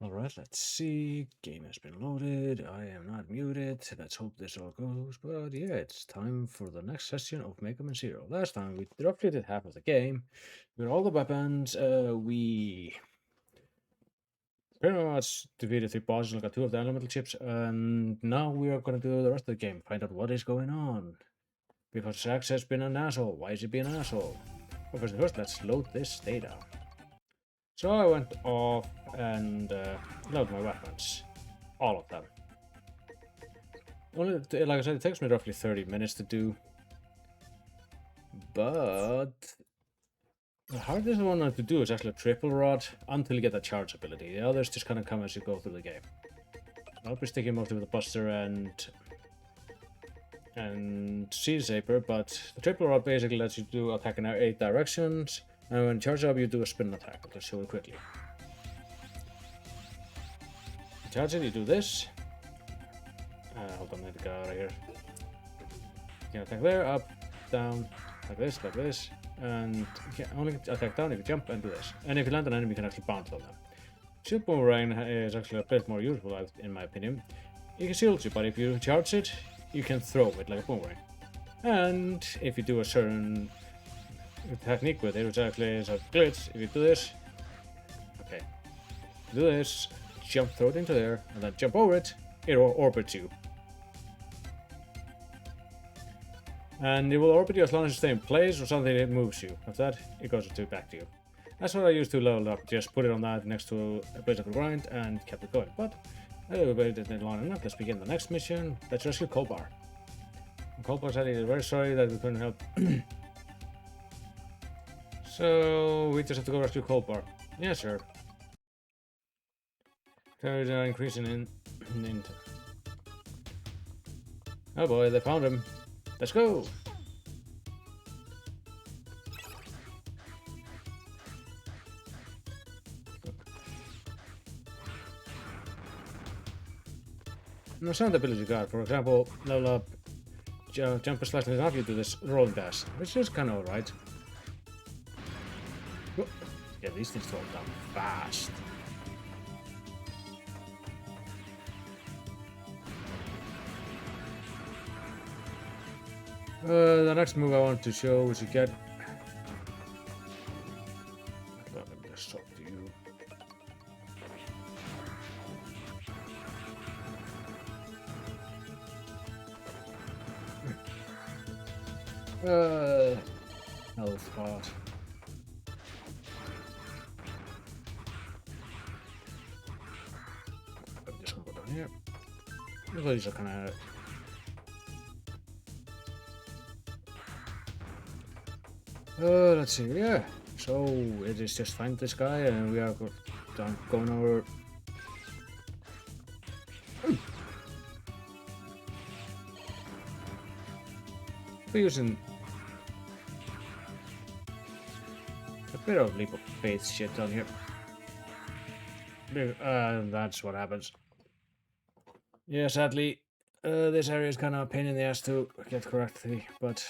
Alright, let's see. Game has been loaded. I am not muted. Let's hope this all goes. But yeah, it's time for the next session of Mega Man Zero. Last time we roughly did half of the game. With all the weapons, we pretty much defeated 3 bosses and got 2 of the elemental chips. And now we are going to do the rest of the game. Find out what is going on. Because Zax has been an asshole. Why is he being an asshole? Well, first, let's load this data. So I went off and loaded my weapons. All of them. Only, like I said, it takes me roughly 30 minutes to do. But the hardest one to do is actually a triple rod until you get the charge ability. The others just kind of come as you go through the game. I'll be sticking mostly with the Buster and Seed Saber, but the triple rod basically lets you do attack in 8 directions, and when you charge up, you do a spin attack. I'll just show it quickly. You charge it, you do this. Hold on, I need to go right here. You can attack there, up, down, like this, and you can only attack down if you jump and do this. And if you land on an enemy, you can actually bounce on them. Shield Boomerang is actually a bit more useful, in my opinion. You can shield you, but if you charge it, you can throw it like a boomerang. And if you do a certain technique with it, which actually is a glitch, if you do this, okay, do this, jump, throw it into there, and then jump over it, it will orbit you. And it will orbit you as long as you stay in place or something that moves you. After that, it goes back to you. That's what I used to level up. Just put it on that next to a place I could grind and kept it going. But everybody didn't long enough. Let's begin the next mission. Let's rescue Kolbar. Kolbar said he's very sorry that we couldn't help. So we just have to go rescue Kolbar. Yeah, sure. There's an increase in Oh boy, they found him. Let's go! Now some of the abilities you got, for example, level up jump a slash and off you do this rolling dash, which is kind of alright. Yeah, these things fall down fast. The next move I want to show is you get. Let me just talk to you. Health part. I'm just gonna go down here. These are kind of. Let's see, yeah. So it is just find this guy and we are going over. We're using a bit of leap of faith shit on here. That's what happens. Yeah, sadly, this area is kind of a pain in the ass to get correctly, but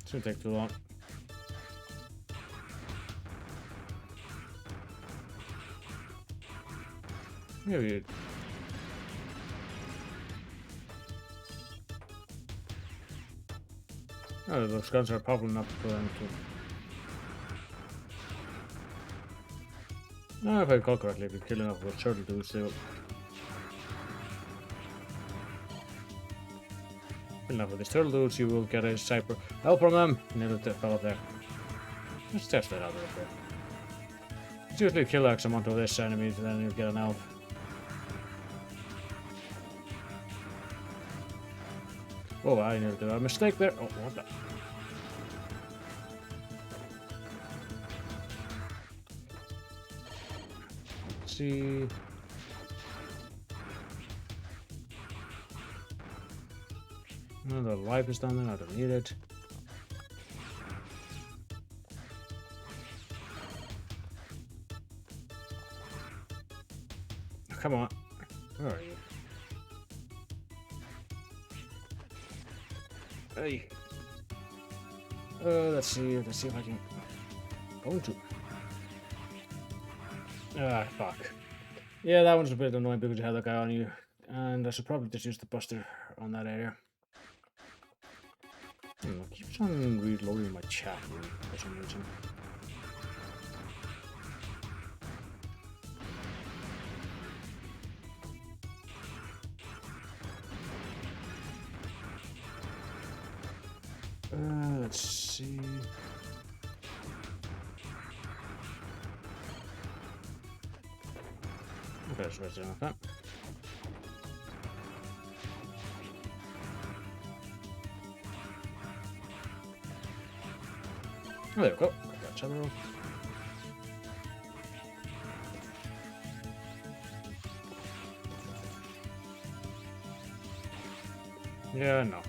shouldn't take too long. Maybe. Oh, those guns are probably not for them to. No, if I recall correctly, if you kill enough of a turtle dudes, they'll. Enough of these turtle dudes, you will get a cyber help from them. Nearly fell up there. Let's test that out real quick. It's usually kill X amount of this enemy, then you'll get an elf. Oh, I nearly did a mistake there. Oh, what the? Let's see. Another life is down there, I don't need it. Oh, come on. Where are you? Hey. Let's see if I can go into. Ah, fuck. Yeah, that one's a bit annoying because you have that guy on you. And I should probably just use the buster on that area. It keeps on reloading my chat room for some reason. Let's see. Okay, so that's enough that. Oh, there we go. Got several. Yeah, no.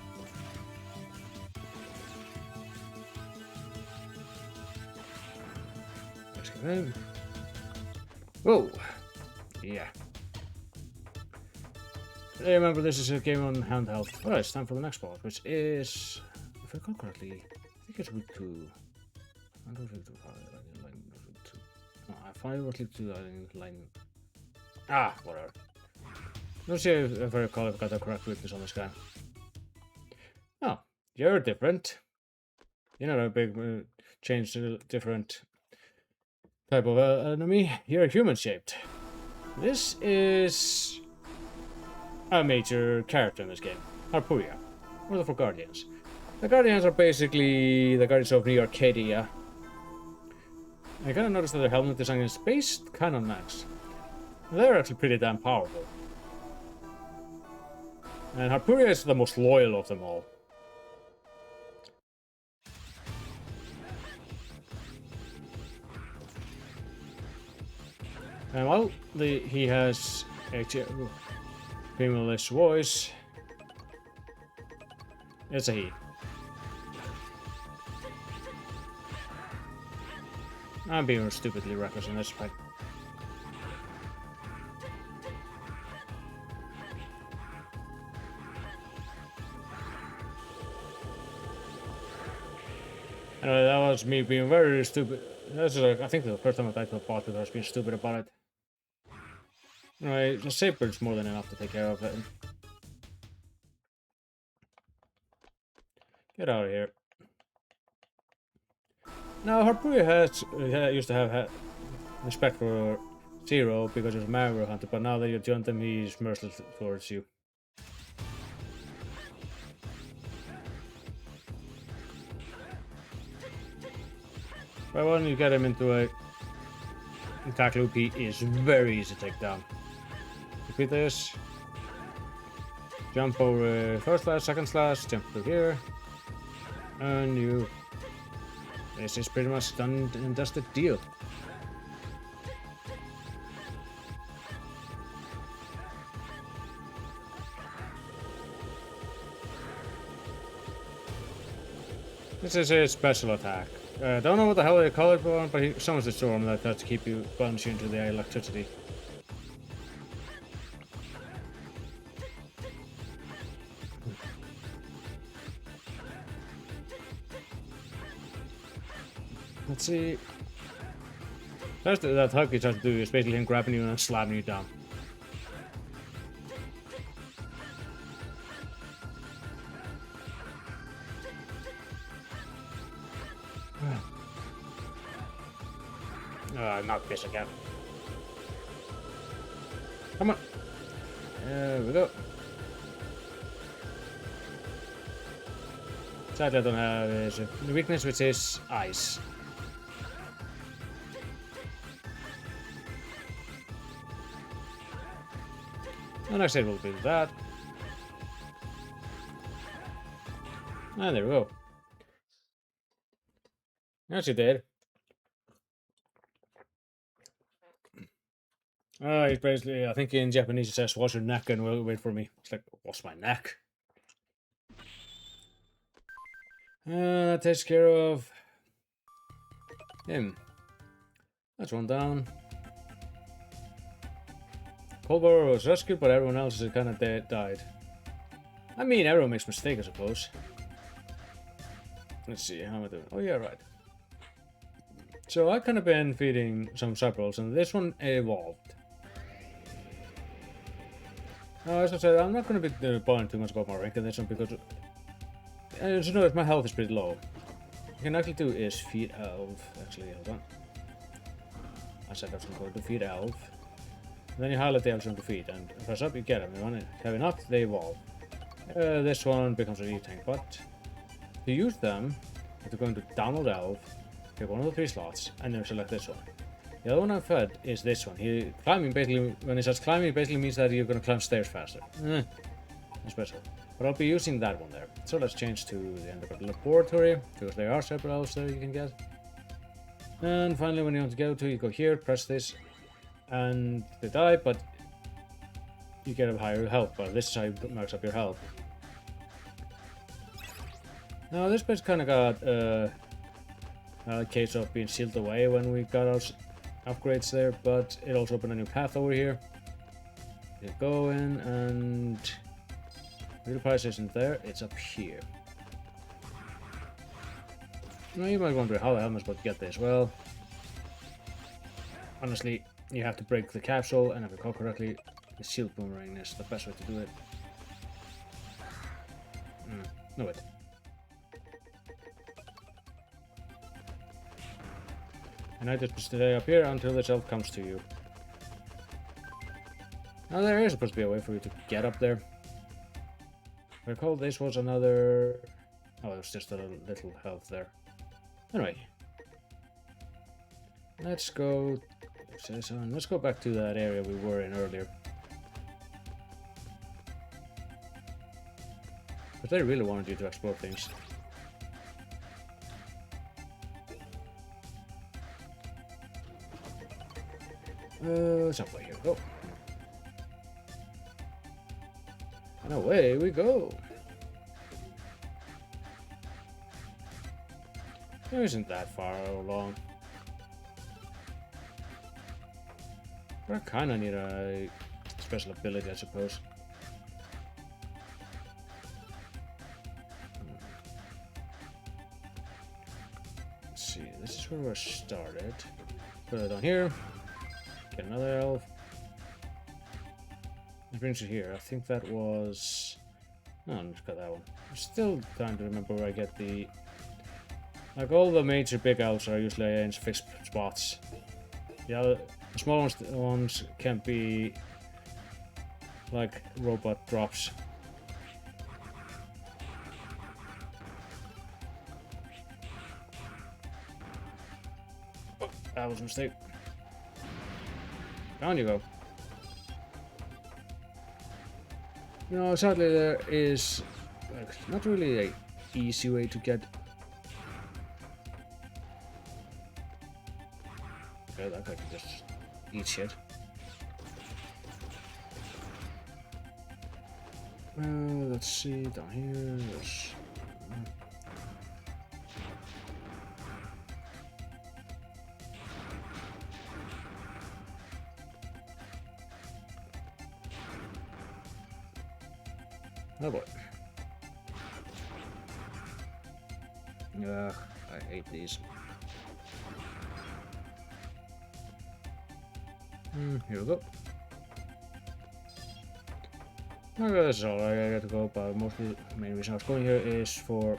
Let's get in. Whoa! Yeah. Hey, remember, this is a game on handheld. Alright, it's time for the next part, which is, if I recall correctly, I think it's week 2. I don't think it's line 2. No, I finally click to line. Ah, whatever. Let's see if I recall if I got the correct weakness on this guy. Oh, you're different. You're not a big change to a different type of enemy. You're human shaped. This is a major character in this game, Harpuria, or the 4 Guardians. The Guardians are basically the Guardians of New Arcadia. I kind of noticed that their helmet design is based kind of nice. They're actually pretty damn powerful. And Harpuria is the most loyal of them all. And well, he has a female-ish voice. It's a he. I'm being stupidly reckless in this fight. Anyway, that was me being very stupid. This is, I think, the first time I died to a boss because I was being stupid about it. Anyway, the saber's more than enough to take care of it. Get out of here. Now, Harpuria used to have respect for Zero because he was a Mario Hunter, but now that you joined him, he's merciless towards you. But when you get him into a attack loop, he is very easy to take down. Repeat this. Jump over first slash, second slash, jump through here. And you... This is pretty much done and dusted deal. This is a special attack. Don't know what the hell they call it, but he summons the storm that does keep you plunge into the electricity. Let's see. That's that hug he tries to do is basically him grabbing you and slamming you down. Not this again. Come on. There we go. Sadly, I don't have his weakness, which is ice. And I said we'll do that. And there we go. Yes, you did. He's basically, I think in Japanese it says, wash your neck and wait for me. It's like, wash my neck. That takes care of him. That's one down. Culver was rescued, but everyone else is kind of died. I mean, everyone makes mistakes, I suppose. Let's see, how am I doing? Oh yeah, right. So I kind of been feeding some cyprels, and this one evolved. As I said, I'm not going to be bothering too much about my rank in this one because, as you notice, my health is pretty low. What you can actually do is feed elf. Actually, hold on. I said I was going to feed elf. And then you highlight the elves to feed, and press up, you get them. You want to have enough, they evolve. This one becomes a new tank, but to use them, you have to go into download elf, pick one of the 3 slots, and then select this one. The other one I've fed is this one. Climbing basically, when it says climbing, it basically means that you're going to climb stairs faster. Special. But I'll be using that one there. So let's change to the end of the laboratory, because there are several elves there you can get. And finally, when you want to go to, you go here, press this, and they die, but you get a higher health bar. This is how you max up your health. Now this place kind of got a case of being sealed away when we got our upgrades there, but it also opened a new path over here. You go in, and real price isn't there, it's up here. Now you might wonder how the hell am I supposed to get this? Well, honestly, you have to break the capsule, and if I recall correctly, the shield boomerang is the best way to do it. No wait. And I just stay up here until the shelf comes to you. Now there is supposed to be a way for you to get up there. I recall this was another... Oh, it was just a little health there. Anyway. Let's go... Let's go back to that area we were in earlier. But they really wanted you to explore things. Somewhere here. Oh. And away we go. It isn't that far along. I kinda need a special ability, I suppose. Let's see, this is where I started. Put it on here. Get another elf. It brings you here. I think that was... No, I just got that one. I'm still trying to remember where I get the... Like, all the major big elves are usually in fixed spots. The small ones can be like robot drops. Oh, that was a mistake. Down you go. You know, sadly there is like, not really an easy way to get... Okay, that guy can just eat shit. Let's see, down here, there's... Oh boy. Ugh, I hate these. Here we go. Okay, that's all I got to go, but mostly the main reason I was going here is for...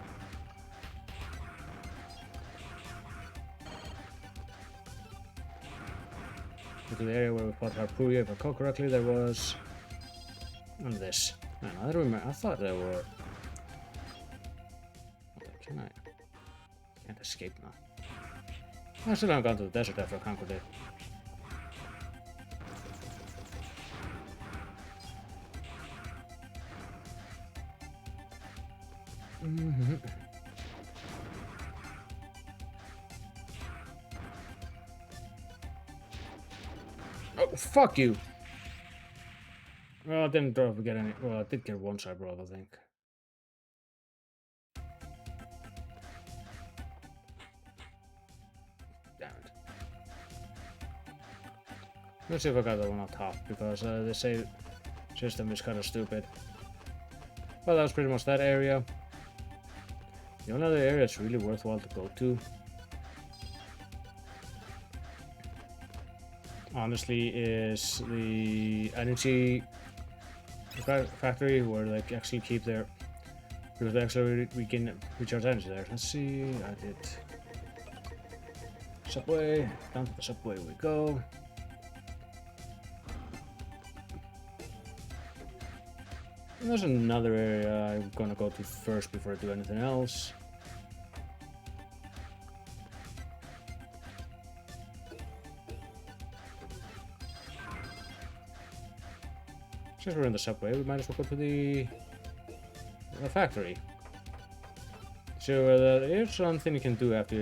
to the area where we fought Harpuria. If I recall correctly, there was... on this. Man, I don't remember. I thought there were... Can I... Can't escape now. I still haven't gone to the desert after I conquered it. Oh, fuck you! Well, I didn't get any. Well, I did get one cyber, I think. Damn it. Let's see if I got that one on top, because the save system is kind of stupid. Well, that was pretty much that area. The only other area that's really worthwhile to go to honestly, is the energy factory where they actually keep their... Because actually we can recharge energy there. Let's see, I did subway, down to the subway we go. And there's another area I'm gonna go to first before I do anything else. Since we're in the subway, we might as well go to the factory. So there's something you can do after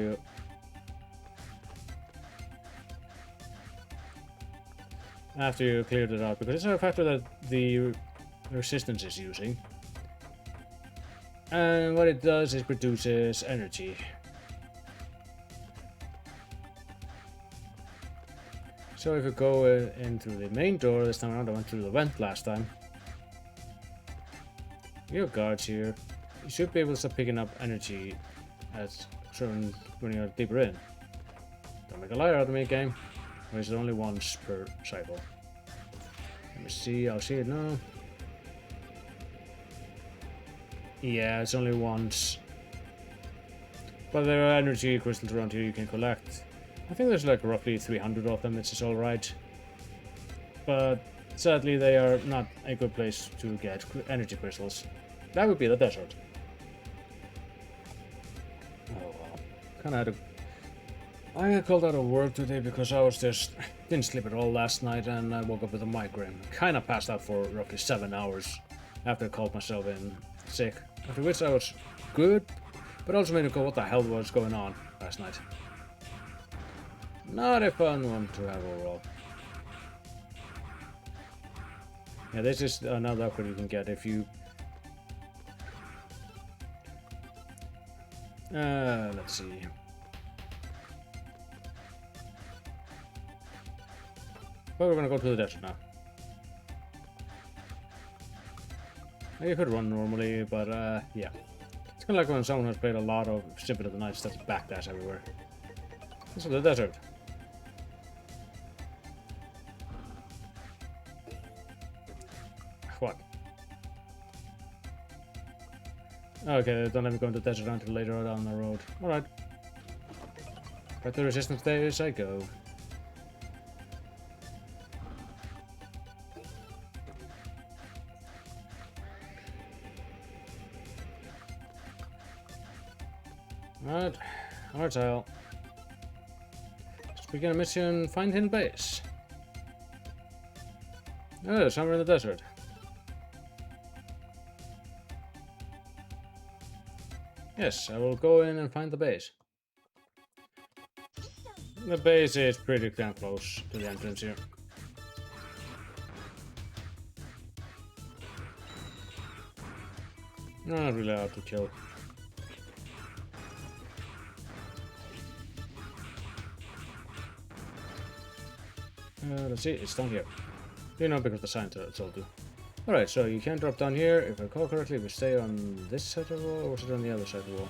you cleared it out, because it's a factor that the resistance is using. And what it does is produces energy. So if you go in through the main door this time around, I went through the vent last time. Your guards here. You should be able to start picking up energy as certain when you're deeper in. Don't make a liar out of me, game. Or is it only once per cycle? Let me see, I'll see it now. Yeah, it's only once. But there are energy crystals around here you can collect. I think there's like roughly 300 of them, it's alright. But sadly they are not a good place to get energy crystals. That would be the desert. Oh well. Kinda had I got called out of work today because I was didn't sleep at all last night and I woke up with a migraine. Kinda passed out for roughly 7 hours after I called myself in sick. After which I was good, but also made me go, what the hell was going on last night? Not a fun one to have overall. Yeah, this is another upgrade you can get if you... let's see. Well, we're gonna go to the desert now. You could run normally, but yeah. It's kinda like when someone has played a lot of Symphony of the Night, starts backdash everywhere. This is the desert. What? Okay, don't let me go into the desert until later down the road. Alright. But the resistance there is I go. Alright. Alright, I'll begin a mission, find hidden base. Oh, somewhere in the desert. Yes, I will go in and find the base. The base is pretty damn close to the entrance here. Not really hard to kill. Let's see, it's down here. You know, because the sign told you. Alright, so you can drop down here. If I recall correctly, we stay on this side of the wall, or was it on the other side of the wall?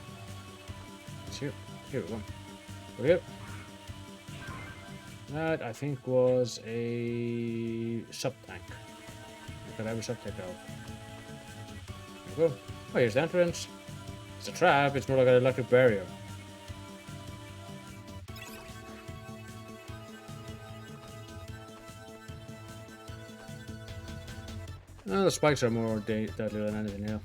It's here. Here we go. Over here. That, I think, was a sub-tank. I could have a sub-tank out. There we go. Oh, here's the entrance. It's a trap, it's more like an electric barrier. The spikes are more deadly than anything else.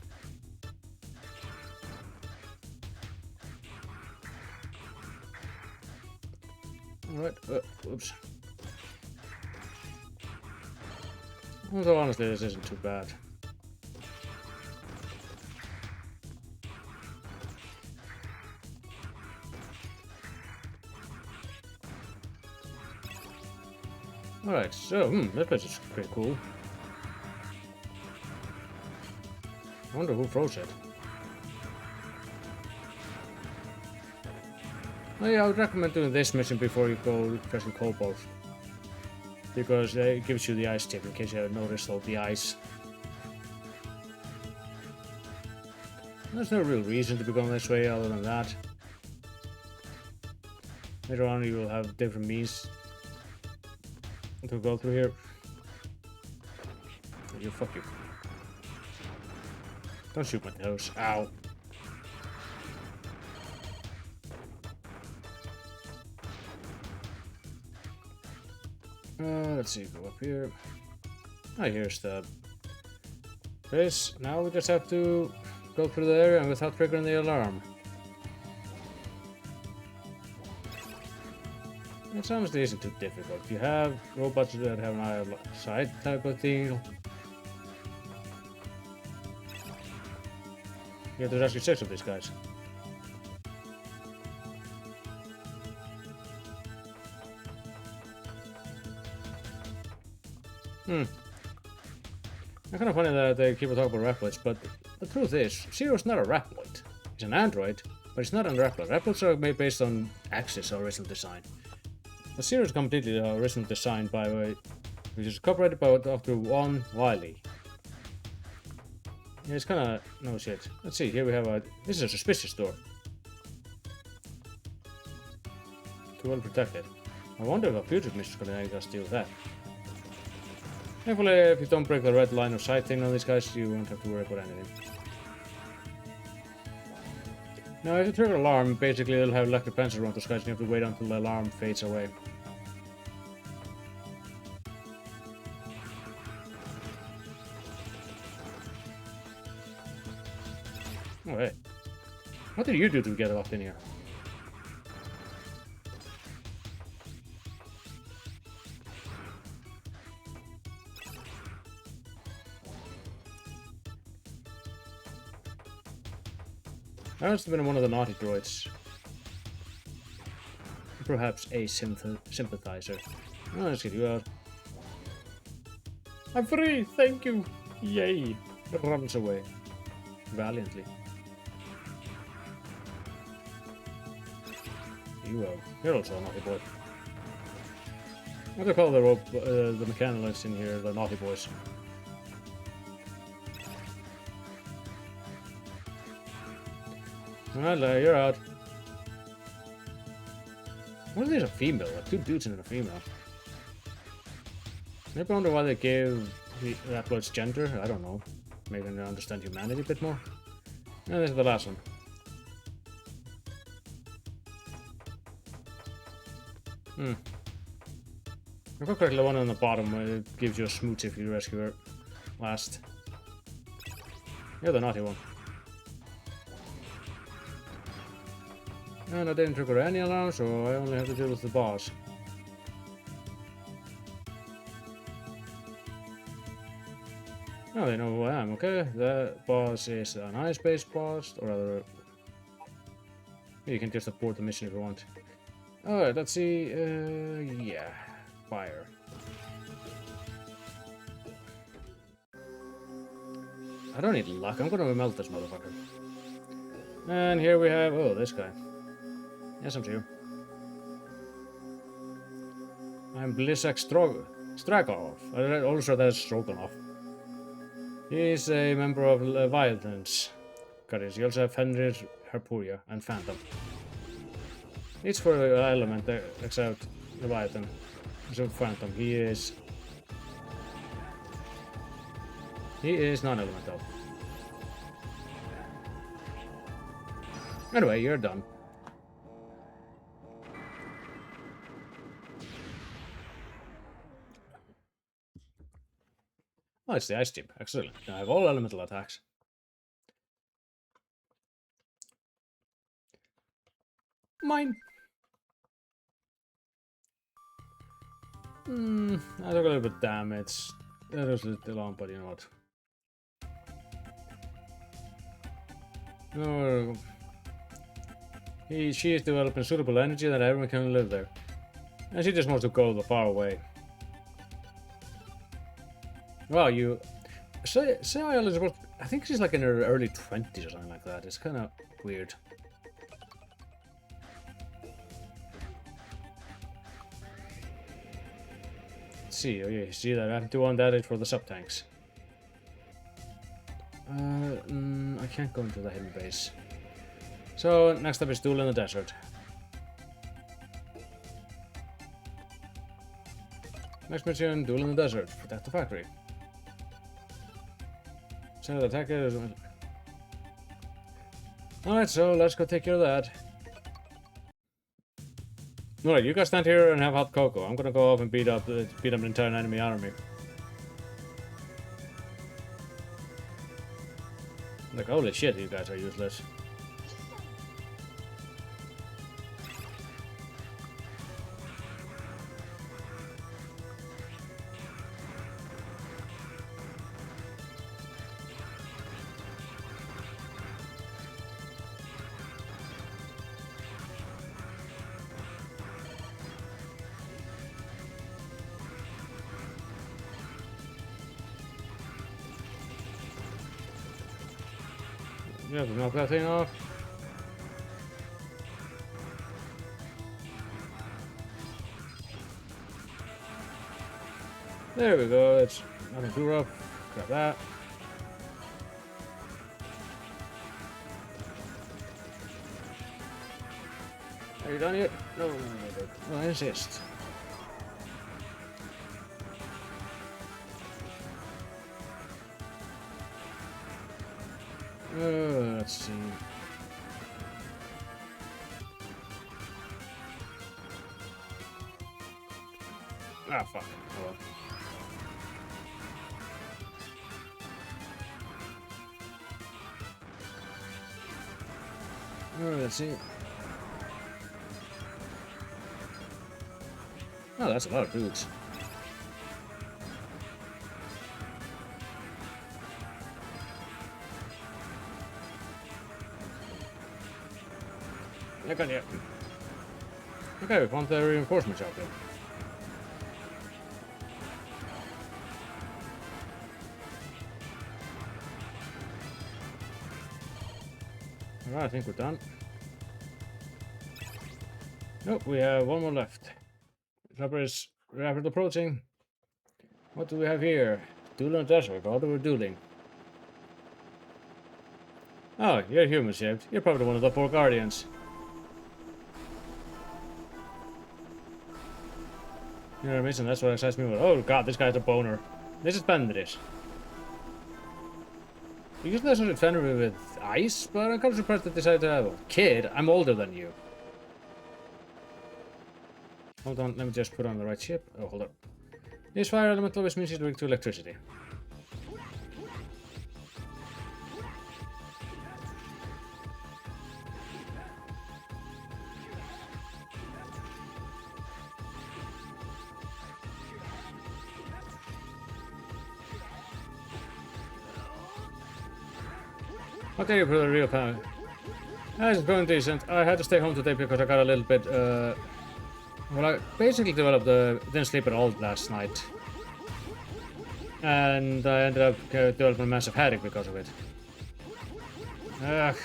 Alright, oops. Although honestly, this isn't too bad. Alright, so, this place is pretty cool. I wonder who froze it. Oh yeah, I would recommend doing this mission before you go pressing Cobalt. Because it gives you the ice tip in case you haven't noticed all the ice. There's no real reason to be going this way other than that. Later on you will have different means to go through here. You fuck you. Don't shoot my nose. Ow. Let's see, go up here. Ah, here's the base. Now we just have to go through the area without triggering the alarm. It's honestly isn't too difficult. You have robots that have an eye of sight type of deal. Yeah, there's actually 6 of these guys. It's kind of funny that they keep talking about Reploids, but the truth is, Zero's not a Reploid. He's an android, but he's not a Reploid. Reploids are made based on Axis original design. The Zero is completely original design by which is copyrighted by Dr. Juan Wiley. Yeah, it's kinda no shit. Let's see, here we have a this is a suspicious door. Too well protected. I wonder if a future mission is gonna make us deal with that. Thankfully, if you don't break the red line of sight thing on these guys, you won't have to worry about anything. Now, if you trigger alarm, basically they'll have electric fences around those guys and you have to wait until the alarm fades away. Oh, hey. What did you do to get locked in here? That must have been one of the naughty droids. Perhaps a sympathizer. Oh, let's get you out. I'm free, thank you! Yay! It runs away. Valiantly. You're also a naughty boy. What do they call the mechanicists in here, the naughty boys? Alright, you're out. What if there's a female? Like 2 dudes and a female. Maybe I wonder why they gave the Reploids gender. I don't know. Maybe they understand humanity a bit more. And this is the last one. If I remember correctly, the one on the bottom gives you a smooch if you rescue her last. You're the naughty one. And I didn't trigger any alarm, so I only have to deal with the boss. Now they know who I am, okay? The boss is an ice-based boss, or rather... You can just abort the mission if you want. Alright, let's see... yeah. Fire. I don't need luck, I'm gonna melt this motherfucker. And here we have... oh, this guy. Yes, I'm here. I'm Blizzak Stragov. Also, that's Stroganoff. He's a member of Leviathan's. You also have Fenrir, Harpuria, and Phantom. Each for an element except Leviathan. Except Phantom. He is non-elemental. Anyway, you're done. Oh, it's the ice type. Excellent. Now I have all elemental attacks. Mine. I took a little bit of damage. That was a little long, but you know what? No. She is developing suitable energy that everyone can live there. And she just wants to go far away. Wow, you... Say Elizabeth, I think she's like in her early 20s or something like that. It's kind of weird. Let's see, oh yeah, you see that? I have to on that for the sub-tanks. I can't go into the hidden base. So, next up is Duel in the Desert. Next mission, duel in the desert. Protect the factory. Send the attackers. Alright, so let's go take care of that. Alright, you guys stand here and have hot cocoa. I'm gonna go off and beat up an entire enemy army. Like, holy shit, you guys are useless. Yeah, knock that thing off. There we go. It's nothing too rough. Grab that. Are you done yet? No. I insist. Let's see. Ah, fuck. Oh well. Let's see. Oh, that's a lot of dudes. I got you. Okay, we found the reinforcement shop then. Alright, I think we're done. Nope, we have one more left. Chopper is rapidly approaching. What do we have here? Duel in the desert. What are we dueling? Oh, you're human shaped. You're probably one of the 4 guardians. You know what I mean? And that's what excites me. Oh god, this guy's a boner. Let's just bend this. You usually doesn't defend me with ice, but I'm kind of surprised they decided to have a kid. I'm older than you. Hold on, let me just put on the right chip. Oh, hold on. This fire elemental which means it's weak to electricity. How dare you put a real power? It's going decent. I had to stay home today because I got a little bit, well, I basically didn't sleep at all last night. And I ended up developing a massive headache because of it. Ugh,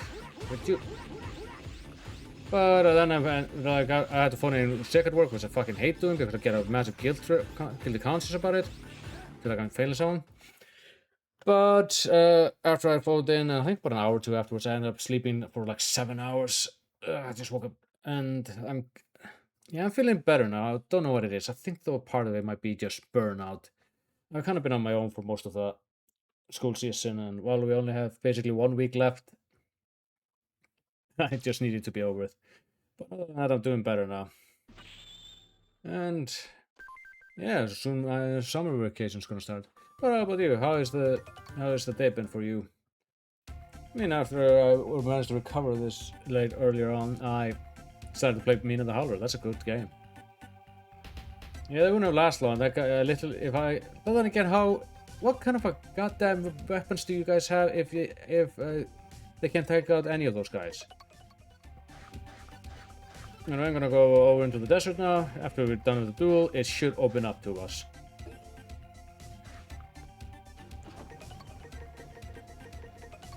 but you... But then I had to phone in sick at work, which I fucking hate doing because I get a massive guilty conscience about it. I feel like I'm failing someone. But after I phoned in, I think about an hour or two afterwards, I ended up sleeping for like 7 hours. I just woke up and I'm feeling better now. I don't know what it is. I think though part of it might be just burnout. I've kind of been on my own for most of the school season, and while we only have basically 1 week left, I just needed to be over it. But other than that, I'm doing better now. And yeah, soon summer vacation's gonna start. But how about you? How is the day been for you? I mean, after we managed to recover this earlier on, I decided to play Mean and the Howler. That's a good game. Yeah, they wouldn't have last long. That guy, but then again, what kind of a goddamn weapons do you guys have if they can't take out any of those guys? And I'm gonna go over into the desert now. After we're done with the duel, it should open up to us.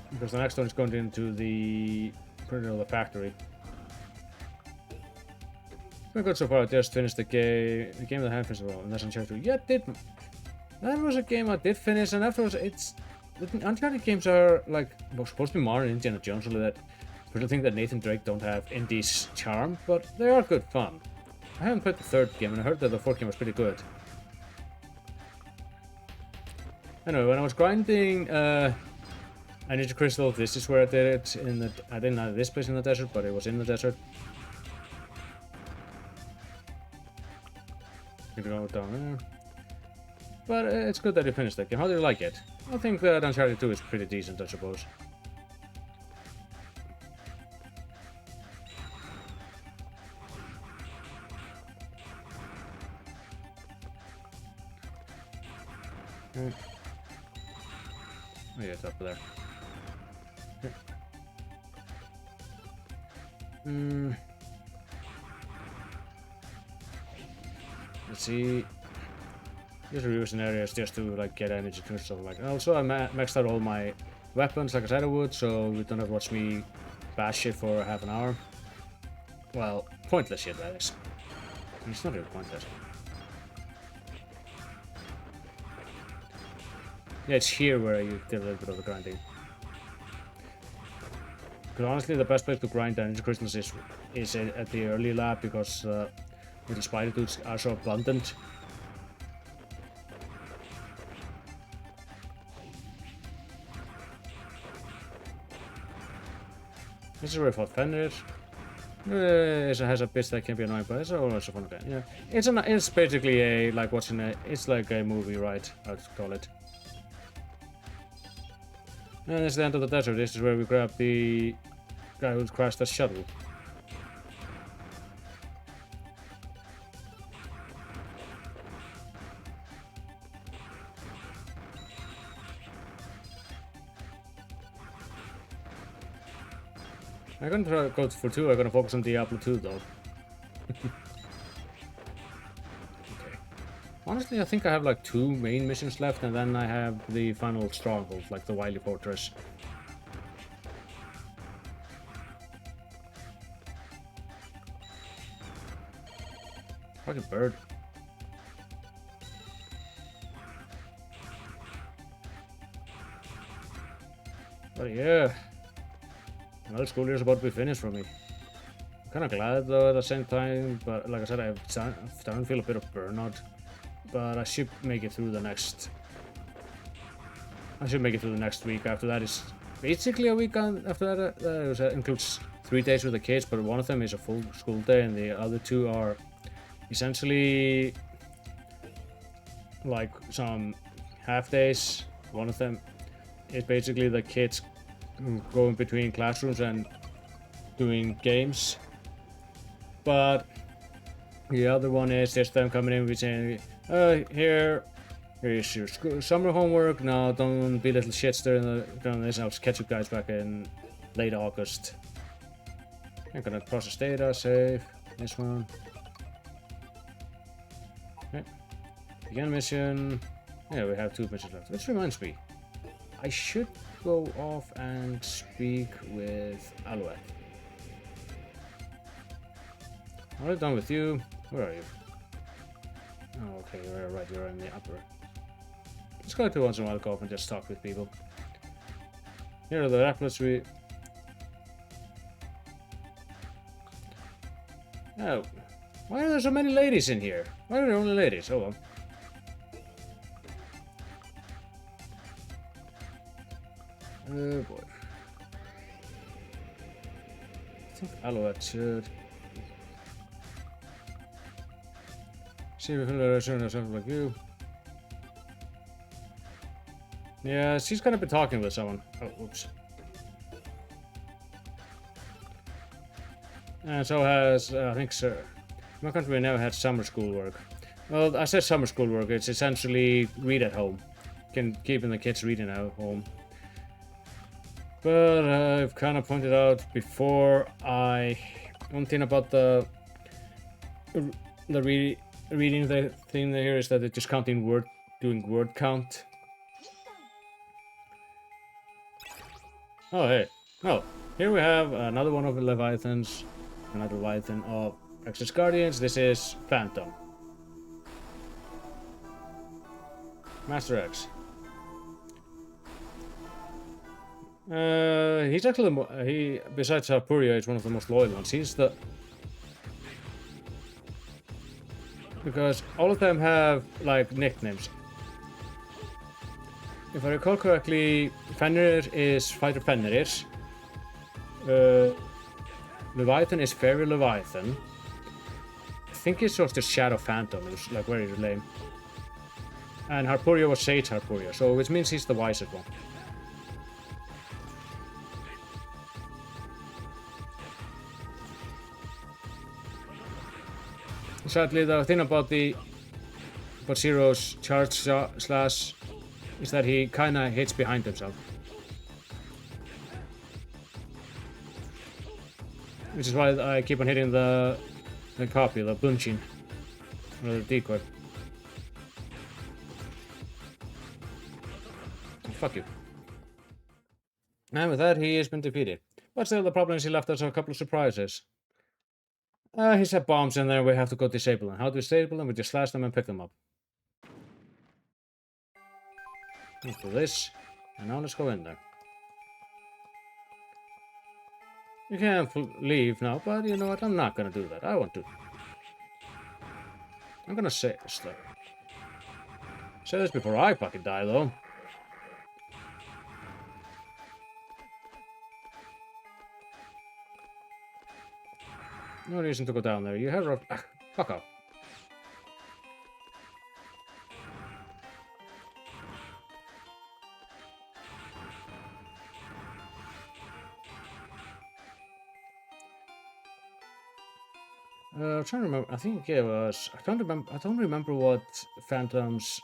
Because the next one is going into the factory. Been good so far. I just finished the game of the hand festival, and that's Uncharted 2. Yeah, that was a game I did finish, and afterwards, the Uncharted games are like supposed to be Mario and Indiana Jones, so that people think that Nathan Drake don't have Indy's charm, but they are good fun. I haven't played the 3rd game, and I heard that the 4th game was pretty good. Anyway, when I was grinding Energy Crystal, this is where I did it. I didn't have this place in the desert, but it was in the desert. You can go down there. But it's good that you finished that game. How do you like it? I think that Uncharted 2 is pretty decent, I suppose. Oh yeah, it's up there. Let's see. Just reusing areas just to like get energy and stuff like. Also, I maxed out all my weapons like I said I would, so you don't have to watch me bash shit for half an hour. Well, pointless shit that is. It's not really pointless. Yeah, it's here where you did a little bit of the grinding. Because honestly, the best place to grind energy crystals is at the early lab because the spider dudes are so abundant. This is where I fought Fenrir. It has a bitch that can be annoying, but it's always a fun game. Yeah, it's basically a like watching a. It's like a movie, right? I'd call it. And it's the end of the desert. This is where we grab the guy who crashed the shuttle. I'm gonna try to go for 2. I'm gonna focus on Diablo 2 though. Okay. Honestly, I think I have like 2 main missions left, and then I have the final stronghold, like the Wily Fortress. Fucking bird. But yeah. Another school year is about to be finished for me. I'm kind of glad though at the same time, but like I said, I'm starting to feel a bit of burnout. But I should make it through the next. I should make it through the next week. After that is basically a weekend. After that, includes 3 days with the kids, but one of them is a full school day, and the other 2 are essentially like some half days. One of them is basically the kids going between classrooms and doing games, but the other one is just them coming in and saying, here is your summer homework, now don't be little shits during this, I'll catch you guys back in late August. I'm gonna process data, save this one. Okay. Begin mission. Yeah, we have 2 missions left, which reminds me, I should go off and speak with Alouette. Alright, done with you. Where are you? Oh, okay, you're right, you're in the upper. Let's go to once in a while, go off and just talk with people. Here are the applets we... Oh, why are there so many ladies in here? Why are there only ladies? Oh well. Oh boy. I think Alouette should... See if we can something like you. Yeah, she's gonna be talking with someone. Oh, oops. And so has, I think, sir. My country never had summer school work. Well, I said summer school work. It's essentially read at home. Keeping the kids reading at home. But I've kind of pointed out before, one thing about the reading the thing here is that it's just counting doing word count. Oh hey, oh, here we have another one of the Leviathans, another Leviathan of Exodus Guardians. This is Phantom. Master X. He's actually besides Puria, is one of the most loyal ones. He's the because all of them have like nicknames. If I recall correctly, Fenrir is Fighter Fenrir. Leviathan is Fairy Leviathan. I think it's just a Shadow Phantom. It was like very lame. And Harpuria was Sage Harpuria, so which means he's the wisest one. Sadly, the thing about Zero's charge slash is that he kinda hits behind himself. Which is why I keep on hitting the copy, the bunchin, or the decoy. Oh, fuck you. And with that, he has been defeated. But still, the problem is he left us a couple of surprises. He set bombs in there, we have to go disable them. How to disable them? We just slash them and pick them up. Let's do this. And now let's go in there. You can't leave now, but you know what? I'm not gonna do that. I want to. I'm gonna say this though. Say this before I fucking die, though. No reason to go down there. You have a... fuck off. I'm trying to remember. I think it was. I don't remember what Phantom's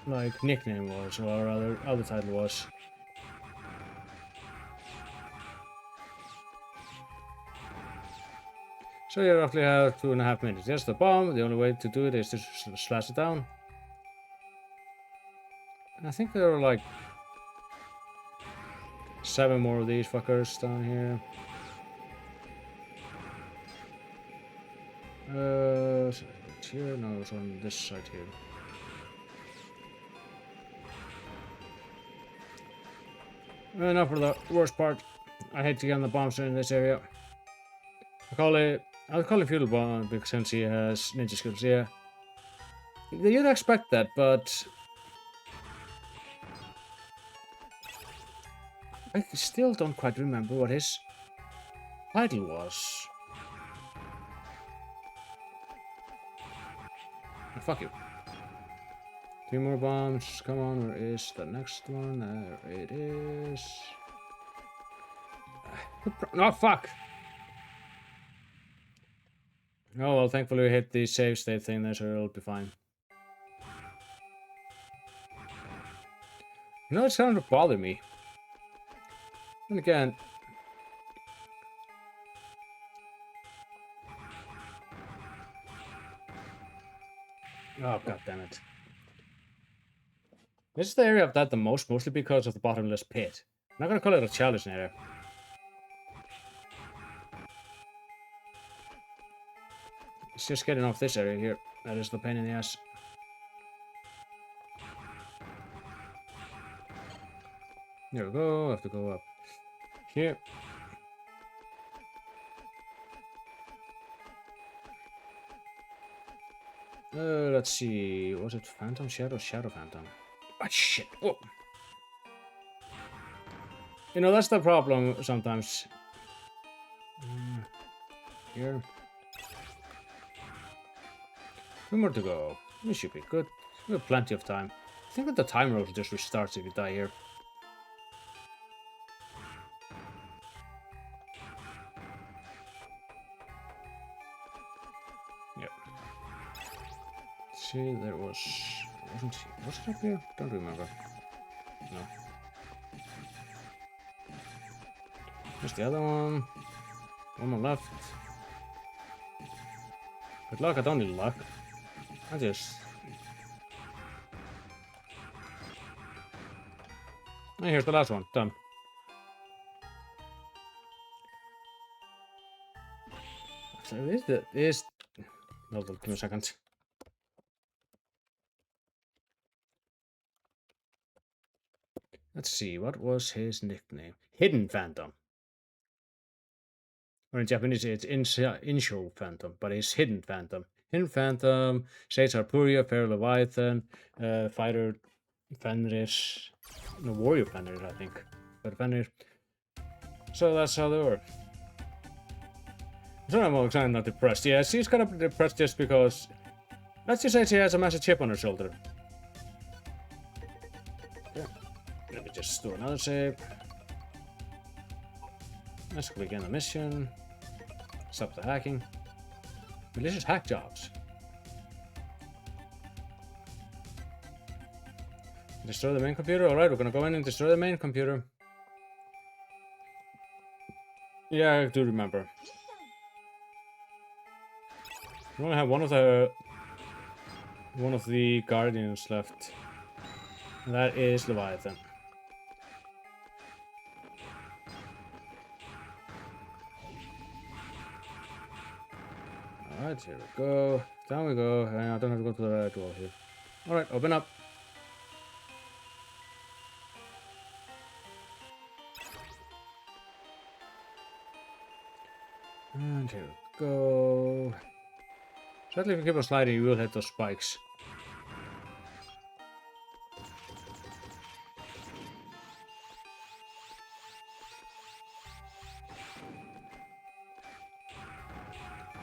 like nickname was or other title was. So you roughly have 2.5 minutes. There's the bomb. The only way to do it is to slash it down. I think there are like 7 more of these fuckers down here. Here? No, it's on this side here. Now for the worst part. I hate to get on the bombs in this area. I'll call it Feudal Bomb because since he has ninja skills, yeah. You'd expect that, but I still don't quite remember what his title was. Oh, fuck you. 3 more bombs. Come on, where is the next one? There it is. Oh, fuck! Oh, well, thankfully we hit the save state thing there, so it'll be fine. You know, it's starting to bother me. And again... Oh, god damn it. This is the area I've died the most, mostly because of the bottomless pit. I'm not gonna call it a challenge area. It's just getting off this area here. That is the pain in the ass. There we go. I have to go up here. Let's see. Was it Phantom Shadow? Shadow Phantom. Oh, shit. Whoa. You know, that's the problem sometimes. Here. 2 more to go. This should be good. We have plenty of time. I think that the timer just restarts if you die here. Yep. See, there was... Was it up here? Don't remember. No. There's the other one. One more left. Good luck, I don't need luck. I just... And here's the last one. Done. So is... Hold on, give me a second. Let's see, what was his nickname? Hidden Phantom. Or in Japanese, it's Insho Phantom, but it's Hidden Phantom. Hidden Phantom, Sage Harpuria, Fair Leviathan, Fighter Fenrir. No, warrior Fenrir, I think. But Fenrir. So that's how they work. So I'm kind of not depressed. Yeah, she's kind of depressed just because... Let's just say she has a massive chip on her shoulder. Yeah. Let me just do another save. Let's begin the mission. Stop the hacking. Malicious hack jobs. Destroy the main computer? Alright, we're gonna go in and destroy the main computer. Yeah, I do remember. We only have one of the guardians left. And that is Leviathan. Alright, here we go. Down we go. And I don't have to go to the door here. Alright, open up. And here we go. Sadly, if you keep on sliding, you will hit those spikes.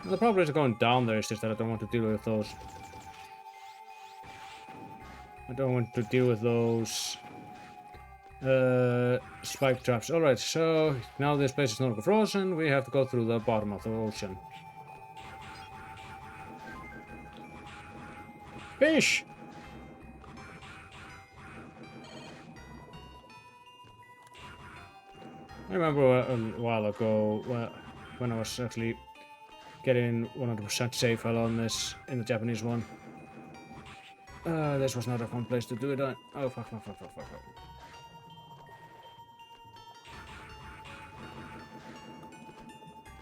The problem is going down there is just that I don't want to deal with those. I don't want to deal with those spike traps. Alright, so now this place is no longer frozen. We have to go through the bottom of the ocean. Fish! I remember a while ago when I was actually getting 100% safe on this in the Japanese one. This was not a fun place to do it on. Oh, fuck.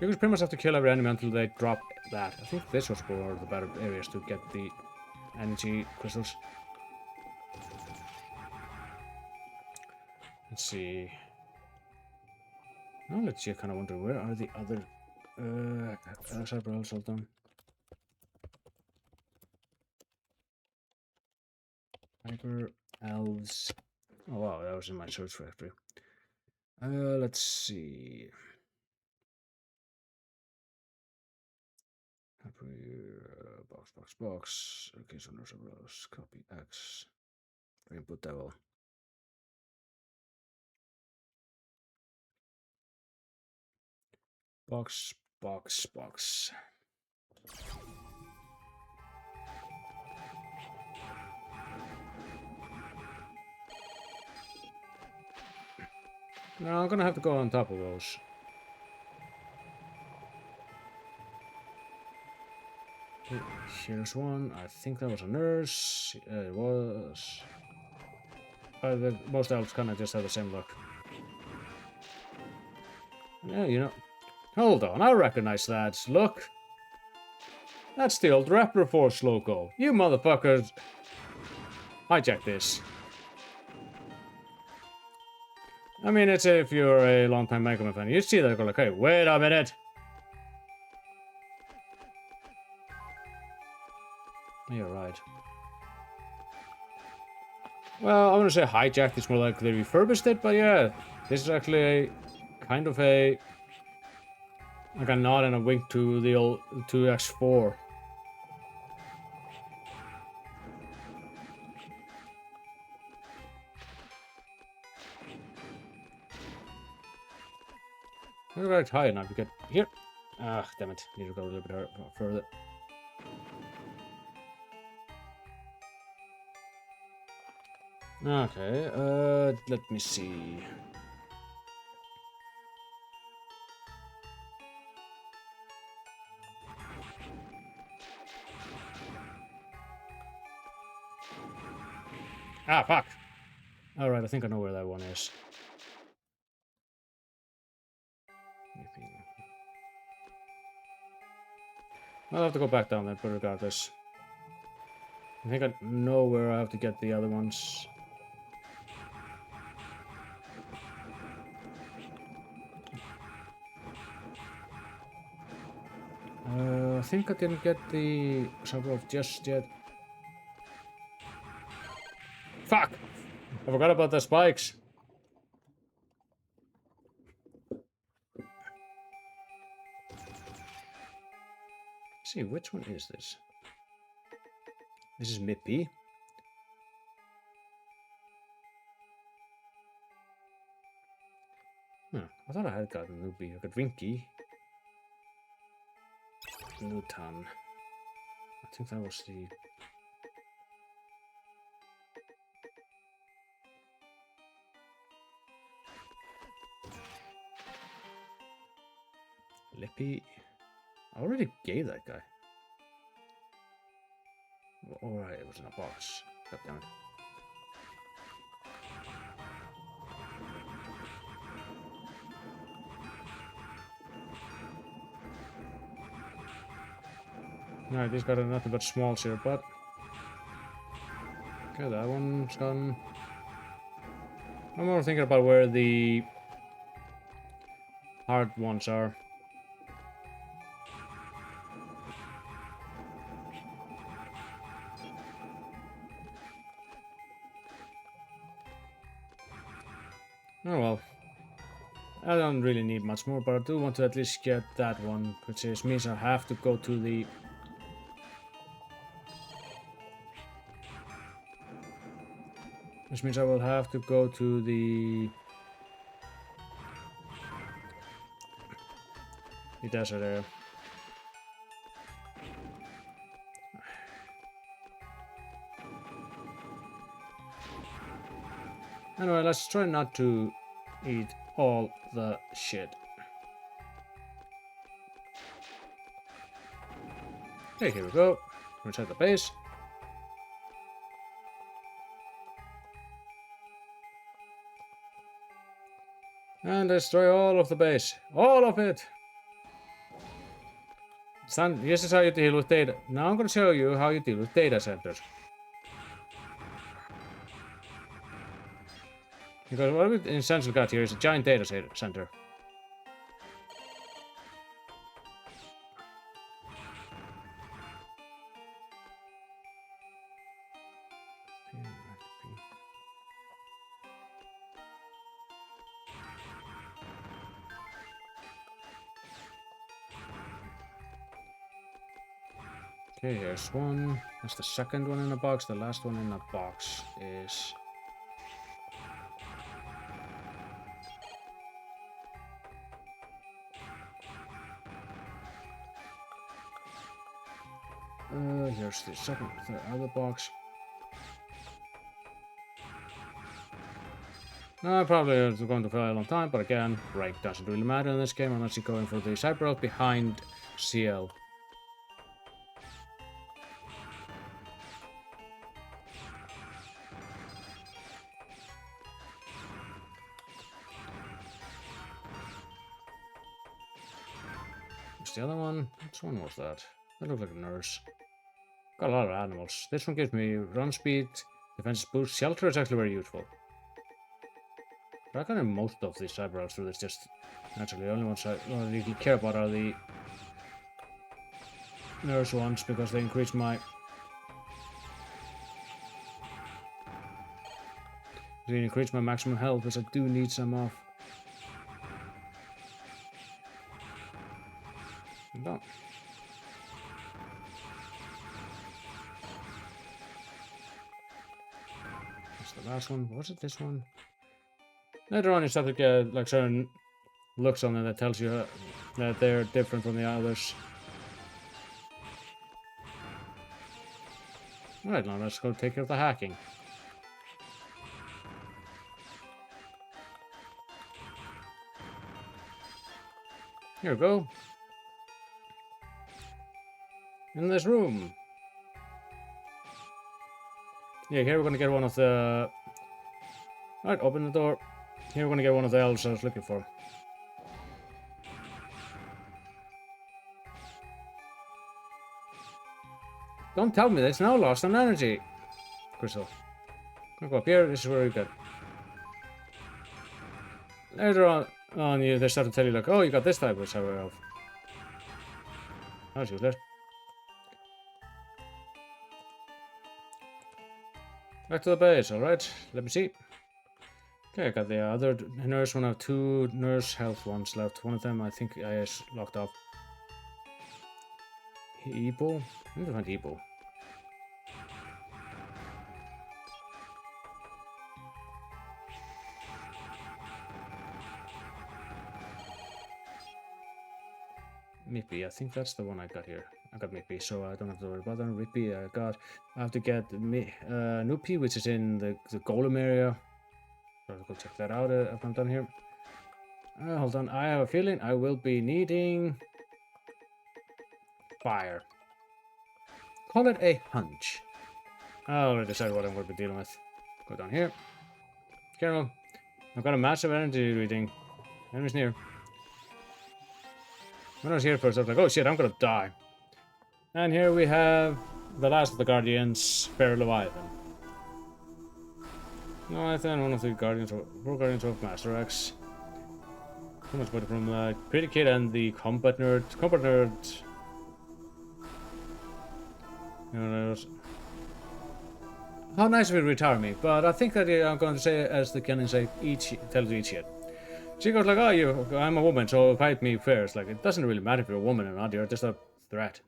You just pretty much have to kill every enemy until they drop that. I think this was one of the better areas to get the energy crystals. Let's see. Now let's see, I kind of wonder where are the other cyber hold on. Hyper elves. Oh wow, that was in my search factory. Let's see. Box. Okay, so no cyber copy X. Input devil. Box. No, I'm gonna have to go on top of those. Here's one. I think that was a nurse. It was. Most elves kind of just have the same look. Yeah, you know. Hold on, I recognize that. Look. That's the old Raptor Force logo. You motherfuckers. Hijack this. I mean, it's if you're a long-time Mega Man fan. You see that, go like, hey, wait a minute. You're right. Well, I'm gonna say hijacked. It's more like they refurbished it, but yeah, this is actually a kind of a like a nod and a wink to the old 2X4. We're right high enough to get here. Ah, damn it! Need to go a little bit further. Okay, let me see. Ah, fuck! Alright, I think I know where that one is. I'll have to go back down there, but regardless. I think I know where I have to get the other ones. I think I didn't get the Cyberwolf just yet. Fuck! I forgot about the spikes. Let's see, which one is this? This is Mippy. I thought I had gotten Nubi. I got Winky. Nutan. I think that was the... Lippy. I already gave that guy. Alright, it was in a box. God damn it. Alright, these got nothing but smalls here, but... Okay, that one's gone. I'm more thinking about where the hard ones are. Oh well. I don't really need much more, but I do want to at least get that one, which means I have to go to the... Which means I will have to go to the desert area. Anyway, let's try not to eat all the shit. Okay, here we go. Reset the base. And destroy all of the base. All of it! This is how you deal with data. Now I'm going to show you how you deal with data centers. Because what we essentially got here is a giant data center. Okay, here's one. That's the second one in the box. The last one in the box is... here's the other box. Probably it's going to fail a long time, but again, rank doesn't really matter in this game unless you're going for the cyber elf behind CL. The other one? Which one was that? That looked like a nurse. Got a lot of animals. This one gives me run speed, defense boost, shelter is actually very useful. But I kind of most of these cyber elves through this just naturally. The only ones I don't really care about are the nurse ones because they increase my maximum health, which I do need some of. No. That's the last one. Was it this one? Later on, you start to get like certain looks on them that tells you that they're different from the others. Alright, now let's go take care of the hacking. Here we go. In this room. Yeah, here we're gonna get one of the... Alright, open the door. Here we're gonna get one of the elves I was looking for. Don't tell me that's now lost on energy. Crystal. I'll go up here, this is where we get. Later on they start to tell you like, oh, you got this type of cyber elf. That's useless. Back to the base, alright. Let me see. Okay, I got the other nurse one. I have 2 nurse health ones left. One of them I think I locked off. Epo? I need to find Epo. Mippy, I think that's the one I got here. I got Mippy, so I don't have to worry about that. Rippy, I have to get Nuppy, which is in the golem area. So I'll go check that out if I'm done here. Hold on, I have a feeling I will be needing fire. Call it a hunch. I already decided what I'm going to be dealing with. Go down here. Careful. I've got a massive energy reading. Enemy's near. When I was here first, I was like, oh shit, I'm gonna die. And here we have the last of the Guardians, Fair Leviathan. Leviathan, one of the Guardians of Master X. So much better from the Pretty Kid and the Combat Nerd. Combat Nerd. How nice of you to retire me, but I think that I'm going to say, as the canon say, tell you each shit. She goes like, oh, I'm a woman, so fight me fair. It's like, it doesn't really matter if you're a woman or not, you're just a threat.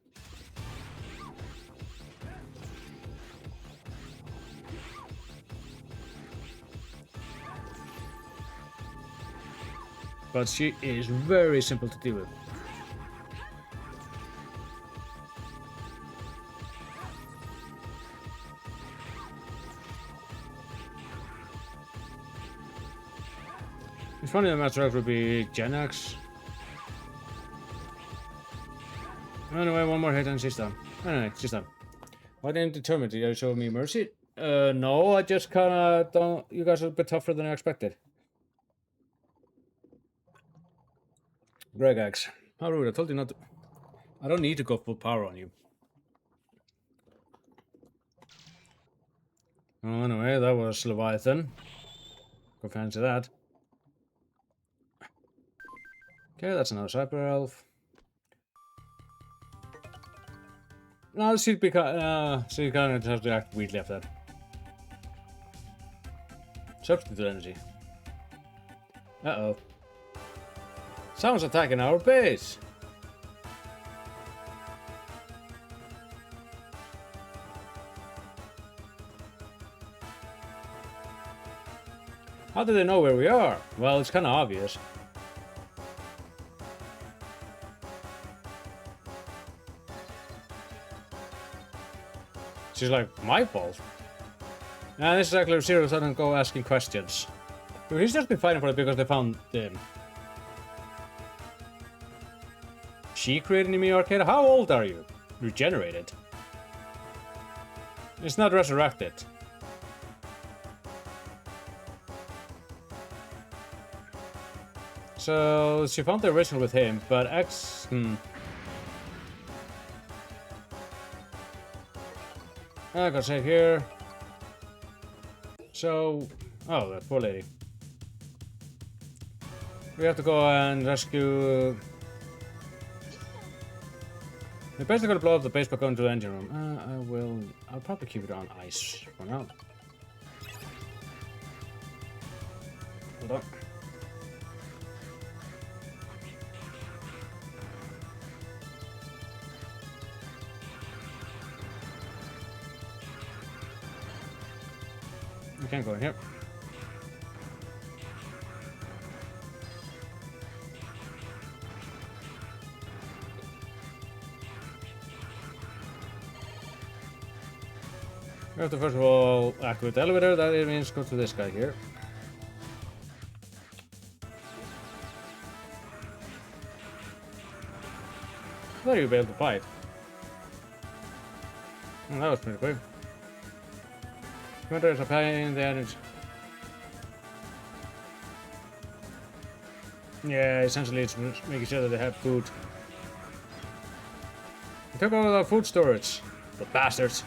But she is very simple to deal with. It's funny that Master X would be Gen X. Anyway, one more hit and she's done. Anyway, she's done. Why didn't you determine to show me mercy? No, I just kinda don't. You guys are a bit tougher than I expected. Greg X. How rude, I told you not to. I don't need to go full power on you. Oh, anyway, that was Leviathan. Go fancy that. Okay, that's another Cyber Elf. No, she'd be so you kind of have to act weirdly after that. Substitute energy. Uh-oh. Someone's attacking our base! How do they know where we are? Well, it's kind of obvious. She's like, my fault? Nah, this is actually serious. I don't go asking questions. He's just been fighting for it because they found him. She created me arcade? How old are you? Regenerated. It's not resurrected. So she found the original with him, but X. I gotta save here. So, oh, that poor lady. We have to go and rescue. We're basically gonna blow up the base by going to the engine room. I'll probably keep it on ice for now. Hold on. You can't go in here. We have to first of all activate the elevator. That means go to this guy here. I thought you'd be able to fight. Well, that was pretty quick. Commander is applying the energy. Yeah, essentially it's making sure that they have food. They took over the food storage. The bastards.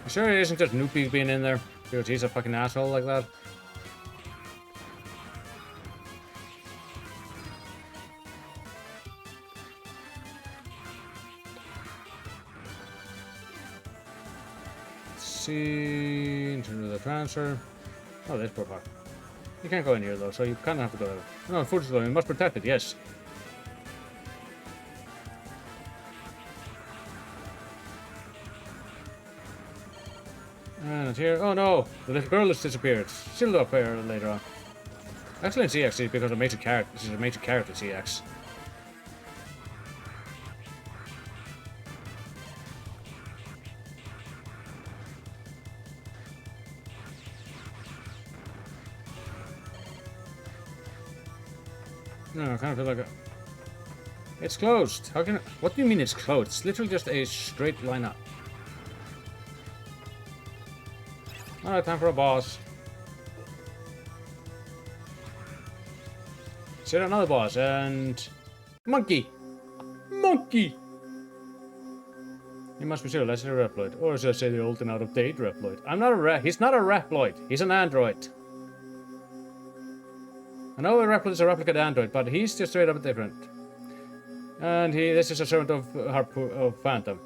You sure it isn't just Noopy being in there? Because he's a fucking asshole like that? see. Into the transfer. Oh, there's poor part. You can't go in here though, so you kind of have to go out. No, unfortunately, you must protect it, yes. And here, oh no, the little girl has disappeared. She'll appear later on. Excellent CX because of major character. This is a major character CX. No, I kind of feel like it's closed. How can? What do you mean it's closed? It's literally just a straight line up. Alright, time for a boss. Set another boss and monkey. Monkey. He must be serial. That's a Reploid, or should I say the old and out of date Reploid? I'm not a He's not a Reploid. He's an android. I know a Reploid is a replicate android, but he's just straight up different. And this is a servant of Phantom.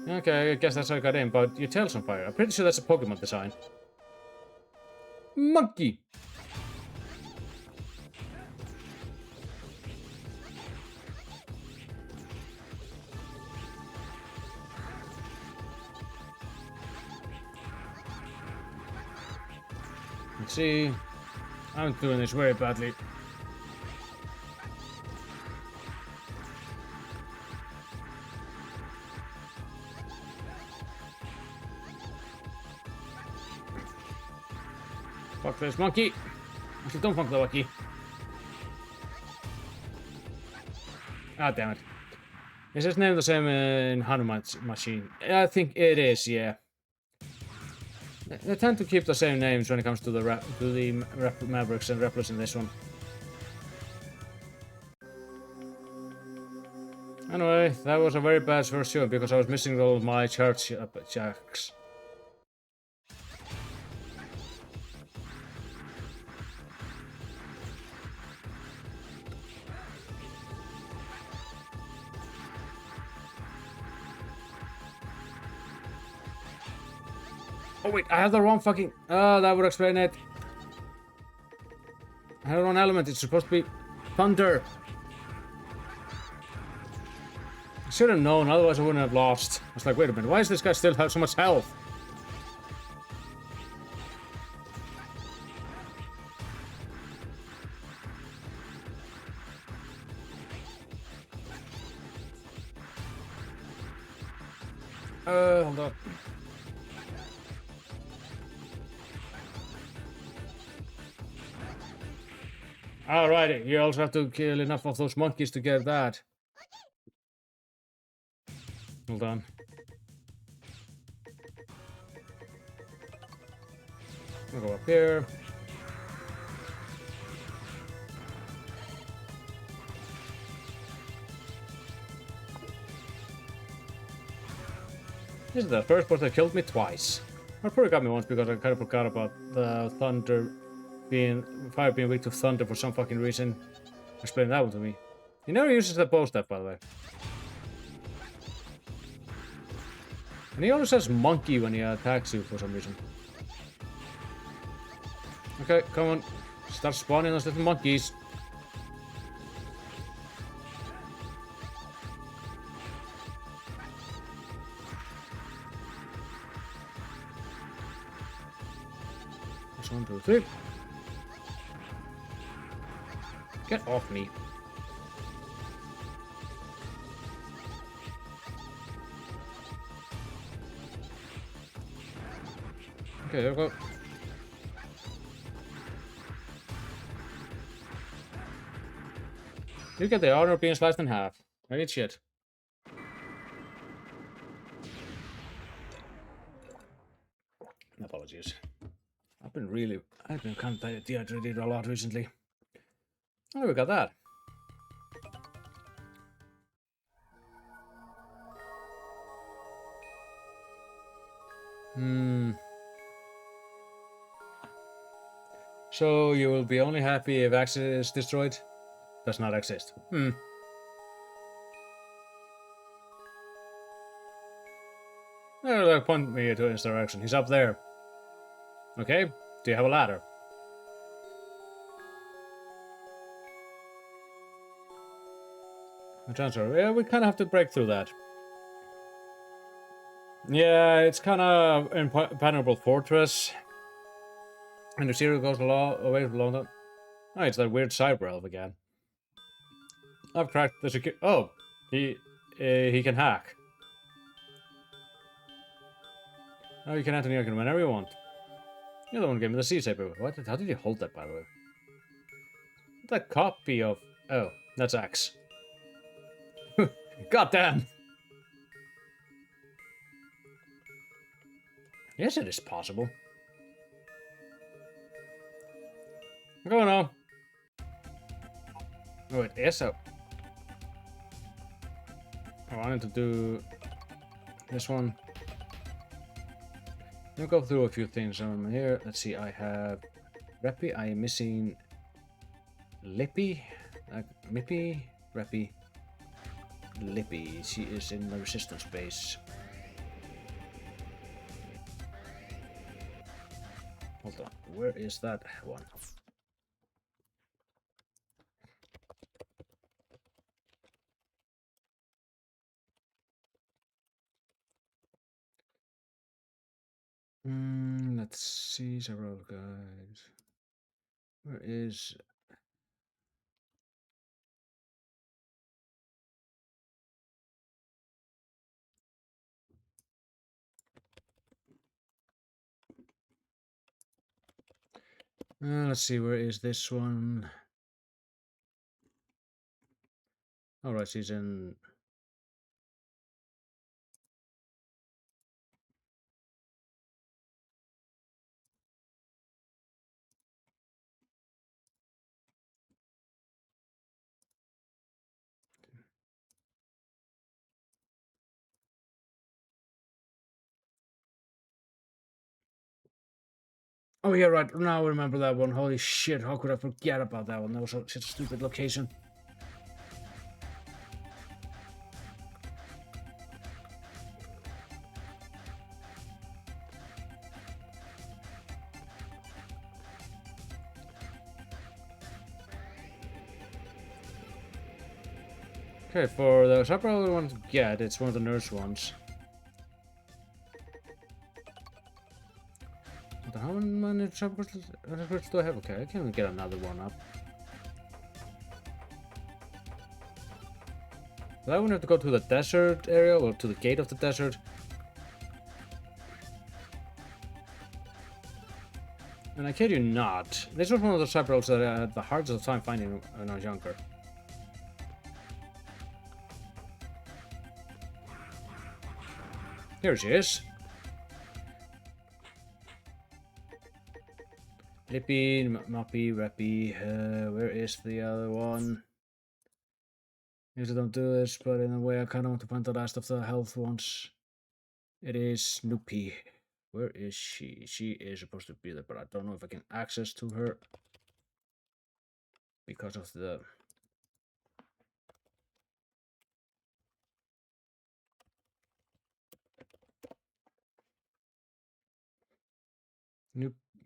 Okay, I guess that's how I got in, but your tail's on fire. I'm pretty sure that's a Pokemon design. Monkey! Let's see. I'm doing this very badly. Fuck this monkey. Actually, don't fuck the monkey. Ah, damn it. Is his name the same in Hanuman's machine? I think it is, yeah. They tend to keep the same names when it comes to the Mavericks and Replicants in this one. Anyway, that was a very bad first show because I was missing all my charge jacks. Oh wait, I have the wrong fucking... Oh, that would explain it. I have the wrong element. It's supposed to be thunder. I should have known, otherwise I wouldn't have lost. I was like, wait a minute, why does this guy still have so much health? Hold on. Alrighty, you also have to kill enough of those monkeys to get that. Hold on. I'll go up here. This is the first boss that killed me twice. Or probably got me once because I kind of forgot about the fire being weak to thunder for some fucking reason. Explain that one to me. He never uses the bow staff, by the way. And he always says monkey when he attacks you for some reason. Okay, come on. Start spawning those little monkeys. That's 1, 2, 3. Get off me. Okay, there we go. You get the honor of being sliced in half. I need shit. Apologies. I've been kind of dehydrated a lot recently. Oh, we got that. So you will be only happy if access is destroyed? Does not exist. Like, point me to his direction. He's up there. Okay? Do you have a ladder? A transfer. Yeah, we kind of have to break through that. Yeah, it's kind of impenetrable fortress. And the serial goes away from London. Oh, it's that weird cyber elf again. I've cracked the security. Oh, he can hack. Oh, you can enter New York whenever you want. You're the one who gave me the sea saber. What? How did you hold that, by the way? That copy of. Oh, that's Axe. God damn. Yes, it is possible. Go now. Oh, it is so. I wanted to do this one. I'll go through a few things on here. Let's see. I have Reppy. I am missing Lippy. Mippy. Reppy. Lippy. She is in the resistance base. Hold on. Where is that one? Let's see. Several guys. Where is... let's see. Where is this one? Alright, she's in... Oh yeah, right. Now I remember that one. Holy shit, how could I forget about that one? That was such a stupid location. Okay, for the separate we want to get, it's one of the nurse ones. How many subquests do I have? Okay, I can get another one up. So I wouldn't have to go to the desert area, or to the gate of the desert. And I kid you not, this was one of the sub-roads that I had the hardest time finding when I was younger. Here she is. Lippy, Moppy, Reppy, where is the other one? Usually don't do this, but in a way I kind of want to find the last of the health ones. It is Snoopy. Where is she? She is supposed to be there, but I don't know if I can access to her because of the...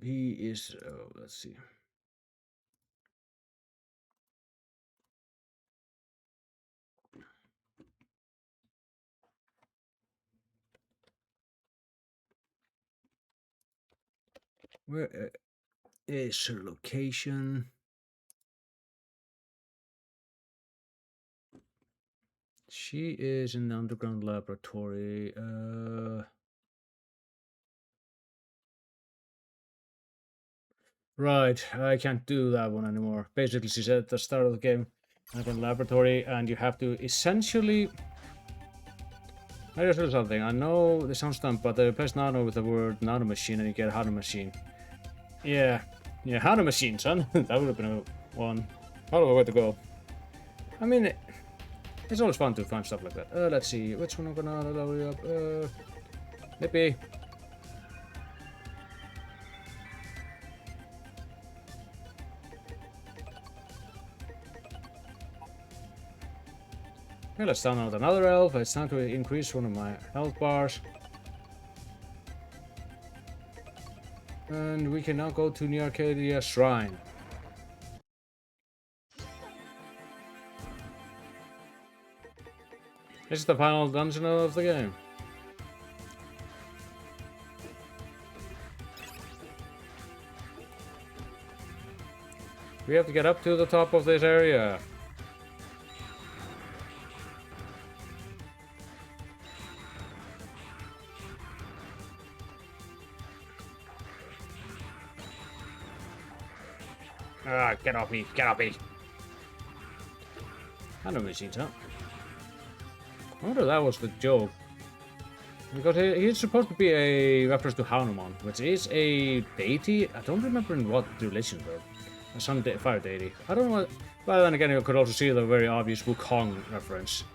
He is... Oh, let's see. Where is her location? She is in the underground laboratory. Right, I can't do that one anymore. Basically, she said at the start of the game, underground laboratory, and you have to essentially... I just heard something. I know this sounds dumb, but they replace nano with the word nanomachine and you get nanomachine. Yeah, nanomachine, son. That would have been a one. Hell of a way to go. I mean, it's always fun to find stuff like that. Let's see, which one I'm gonna lower you up? Maybe. Okay, let's download another elf. It's time to increase one of my health bars. And we can now go to the Arcadia Shrine. This is the final dungeon of the game. We have to get up to the top of this area. Ah, get off me, get off me. I know machine that. I wonder if that was the joke. Because he's supposed to be a reference to Hanuman, which is a deity. I don't remember in what relation though. Some fire deity. I don't know what. But then again, you could also see the very obvious Wukong reference.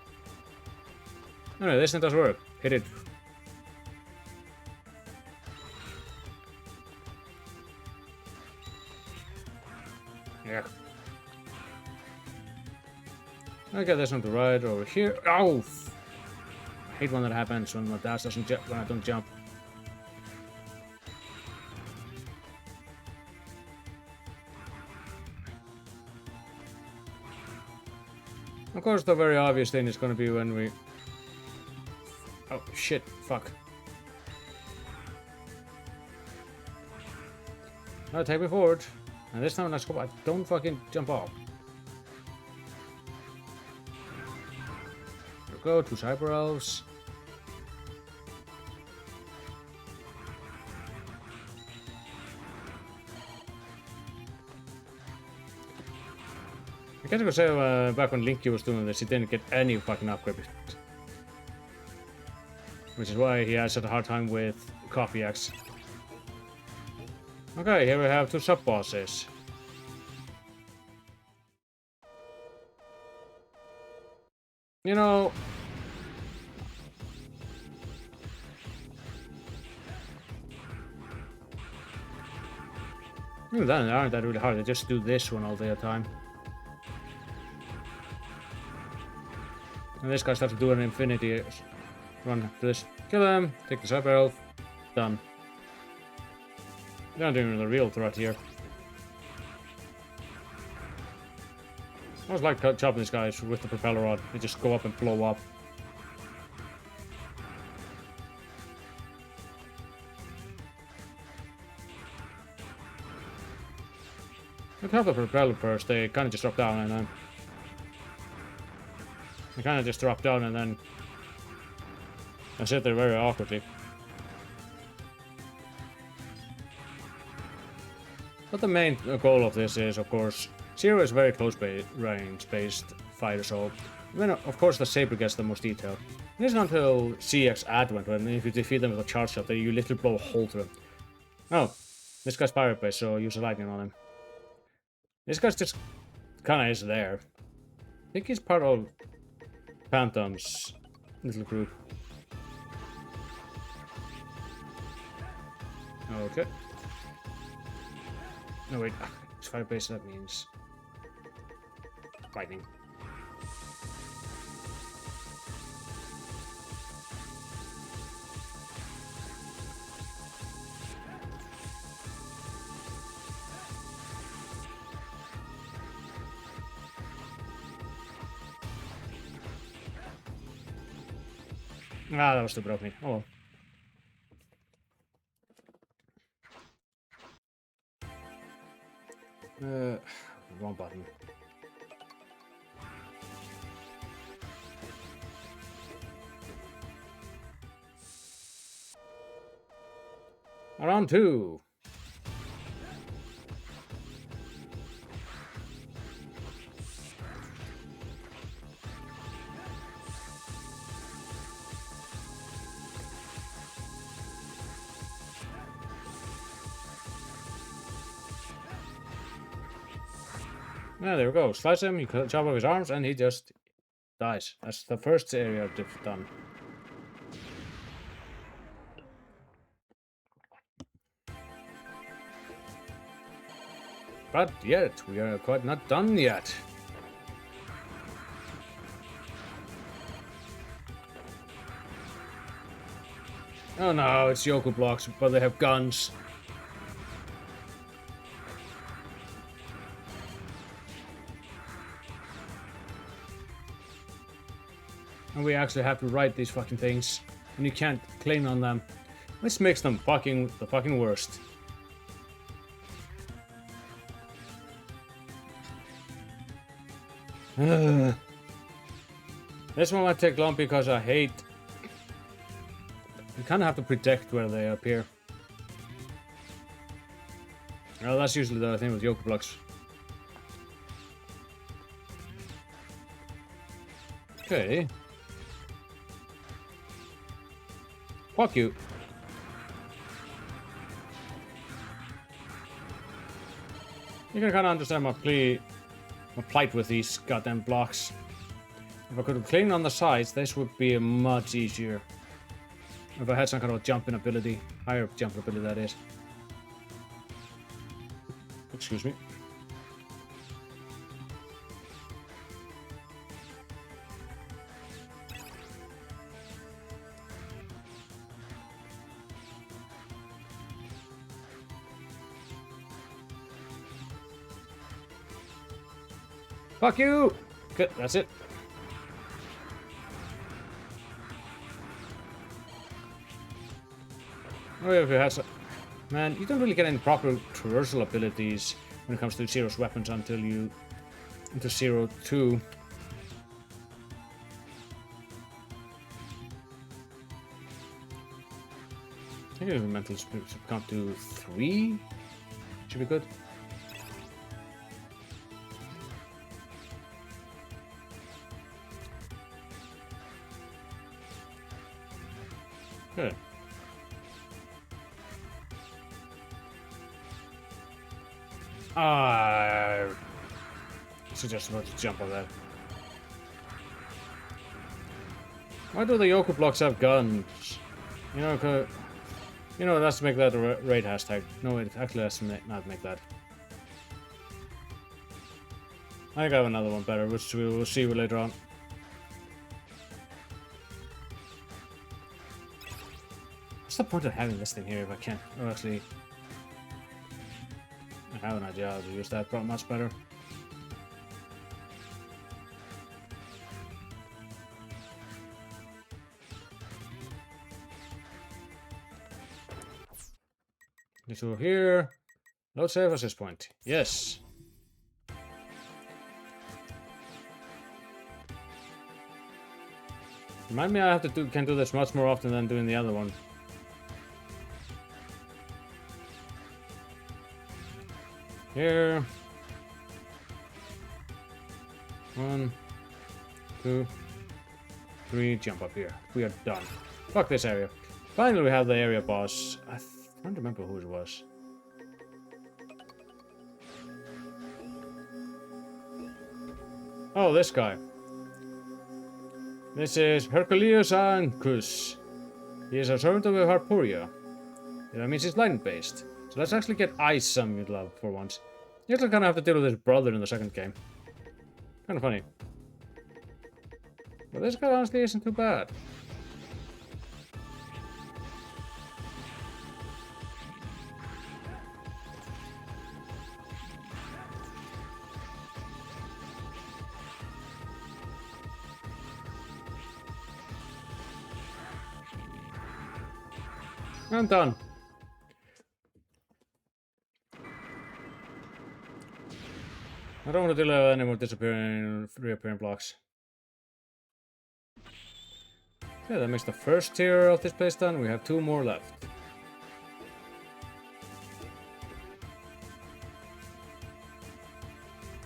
Anyway, this thing does work. Hit it. Yeah. Okay, there's something right over here. Oh! I hate when that happens when my dash doesn't jump when I don't jump. Of course, the very obvious thing is going to be when we... Oh, shit. Fuck. No, take me forward. And this time, I don't fucking jump off. There we go, 2 Cyber Elves. I guess I could say back when Linky was doing this, he didn't get any fucking upgrade. Which is why he has such a hard time with Coffee Axe. Okay, here we have 2 sub-bosses. You know... Even then, they aren't that really hard. They just do this one all the time. And this guy starts to do an infinity run for this. Kill him, take the Cyber Elf, done. They're not doing the real threat here. I always like chopping these guys with the propeller rod. They just go up and blow up. Look how the propeller burst, they kind of just drop down and then... They kind of just drop down and then... I sit there very awkwardly. But the main goal of this is, of course, Zero is very close range-based fighter, so even, of course the Saber gets the most detail. It isn't until CX Advent when if you defeat them with a charge shot that you literally blow a hole through him. Oh, this guy's pirate base, so use a lightning on him. This guy's just kinda is there. I think he's part of Phantom's little group. Okay. No wait, it's fire base, that means lightning. Ah, that was too broken. Oh well. Wrong button. Round 2. Yeah, there we go. Slice him, you chop off his arms, and he just dies. That's the first area done. But yet, we are quite not done yet. Oh no, it's Yoku blocks, but they have guns. And we actually have to write these fucking things. And you can't claim on them. Which makes them the fucking worst. This one might take long because I hate... You kind of have to predict where they appear. Well, that's usually the thing with yoke blocks. Okay. Fuck you. You can kind of understand my plight with these goddamn blocks. If I could have cleaned on the sides, this would be much easier. If I had some kind of jumping ability, higher jumping ability that is. Excuse me. Fuck you! Good, that's it. Oh yeah, if you had some... Man, you don't really get any proper traversal abilities when it comes to Zero's weapons until you... into Zero 2. I think if mental should come to 3. Should be good. Good. I suggest about to jump on that. Why do the yoke blocks have guns? You know, that's to make that a raid hashtag. No, it actually has to not make that. I think I have another one better, which we will see later on. What's the point of having this thing here if I can't? Oh, actually, I have an idea how to use that much better. This over here. Load save assist point. Yes. Remind me I have to can do this much more often than doing the other one. Here. 1, 2, 3, jump up here. We are done. Fuck this area. Finally we have the area boss. I can't remember who it was. Oh, this guy. This is Herculeus Ancus. He is a servant of Harpuria. That means he's lightning-based. So let's actually get ice some good love for once. You actually kind of have to deal with his brother in the second game. Kind of funny. But this guy honestly isn't too bad. I'm done. I don't want to deal with any more reappearing blocks. Yeah, that makes the first tier of this place done. We have 2 more left.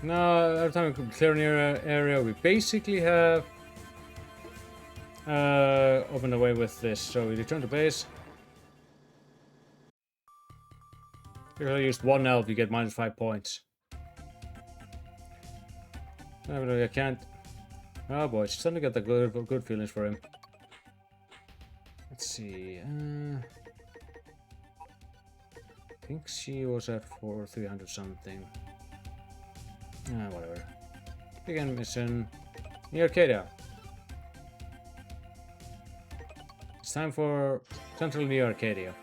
Now, every time we clear an area, we basically have opened the way with this. So we return to base. If I used 1 elf, you get minus 5 points. I can't. Oh boy, she's starting to get the good feelings for him. Let's see. I think she was at 300 something. Whatever. Begin mission. Near Arcadia. It's time for Central New Arcadia.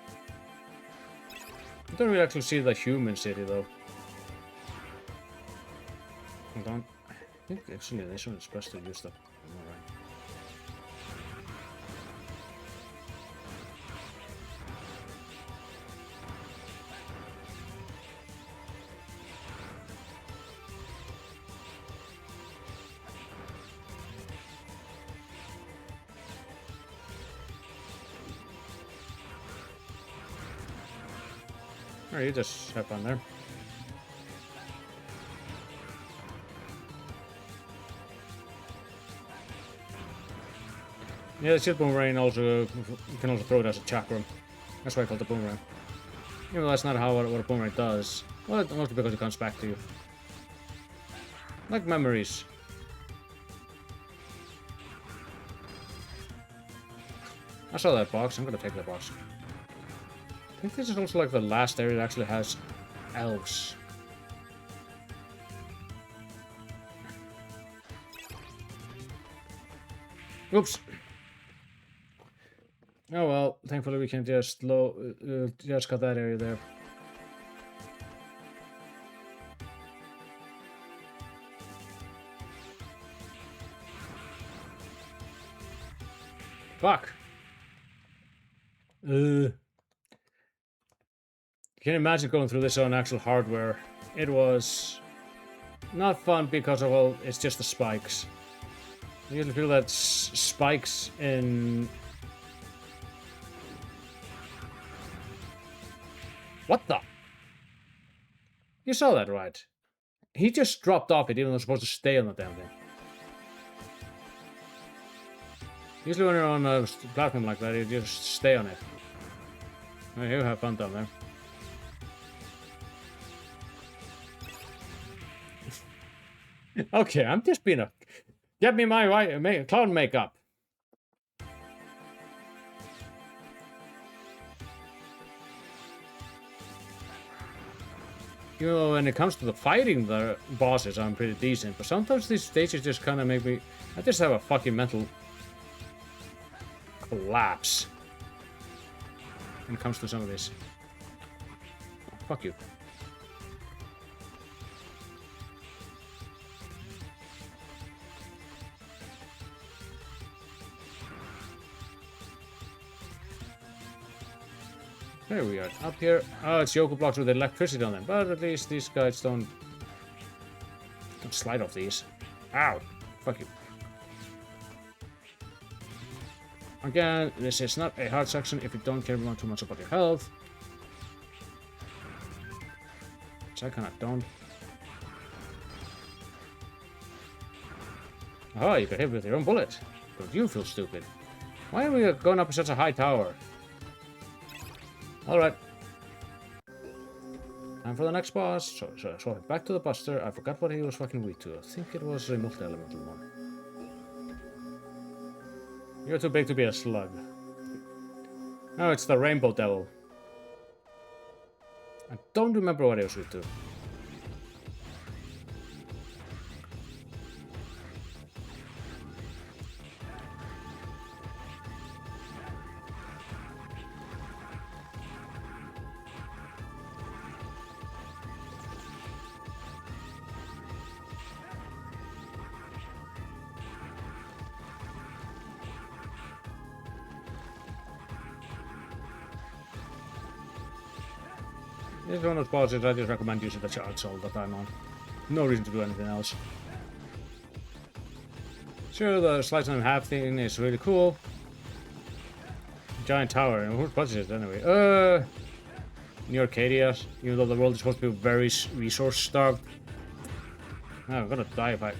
I don't really actually see the human city though. Hold on. I think actually this one is best to use the... Alright. Or you just have fun there. Yeah, the shield boomerang also, you can also throw it as a chakram. That's why I call it the boomerang. Even though that's not how what a boomerang does. Well, mostly because it comes back to you. Like memories. I saw that box, I'm gonna take that box. I think this is also like the last area that actually has elves. Oops. Oh well, thankfully we can just just cut that area there. Fuck. You can imagine going through this on actual hardware. It was not fun because of, well, it's just the spikes. I usually feel that spikes in... What the? You saw that, right? He just dropped off it, even though it's supposed to stay on the damn thing. Usually when you're on a platform like that, you just stay on it. Well, you have fun down there. Okay, I'm just being a... Get me my clown makeup. You know, when it comes to the fighting the bosses, I'm pretty decent. But sometimes these stages just kind of make me... I just have a fucking mental collapse when it comes to some of this. Fuck you. There we are. Up here. Oh, it's Yoku blocks with electricity on them. But at least these guys don't slide off these. Ow. Fuck you. Again, this is not a hard section if you don't care too much about your health. Which I kinda don't. Oh, you got hit with your own bullet. But you feel stupid. Why are we going up such a high tower? Alright. Time for the next boss. So back to the Buster. I forgot what he was fucking weak to. I think it was a multi-elemental one. You're too big to be a slug. No, it's the Rainbow Devil. I don't remember what he was weak to. This is one of those bosses I just recommend using the charge all the time on. No reason to do anything else. Sure, the slice in half thing is really cool. Giant tower, and whose budget is it anyway? New Arcadia, even though the world is supposed to be very resource starved. I'm gonna die if I...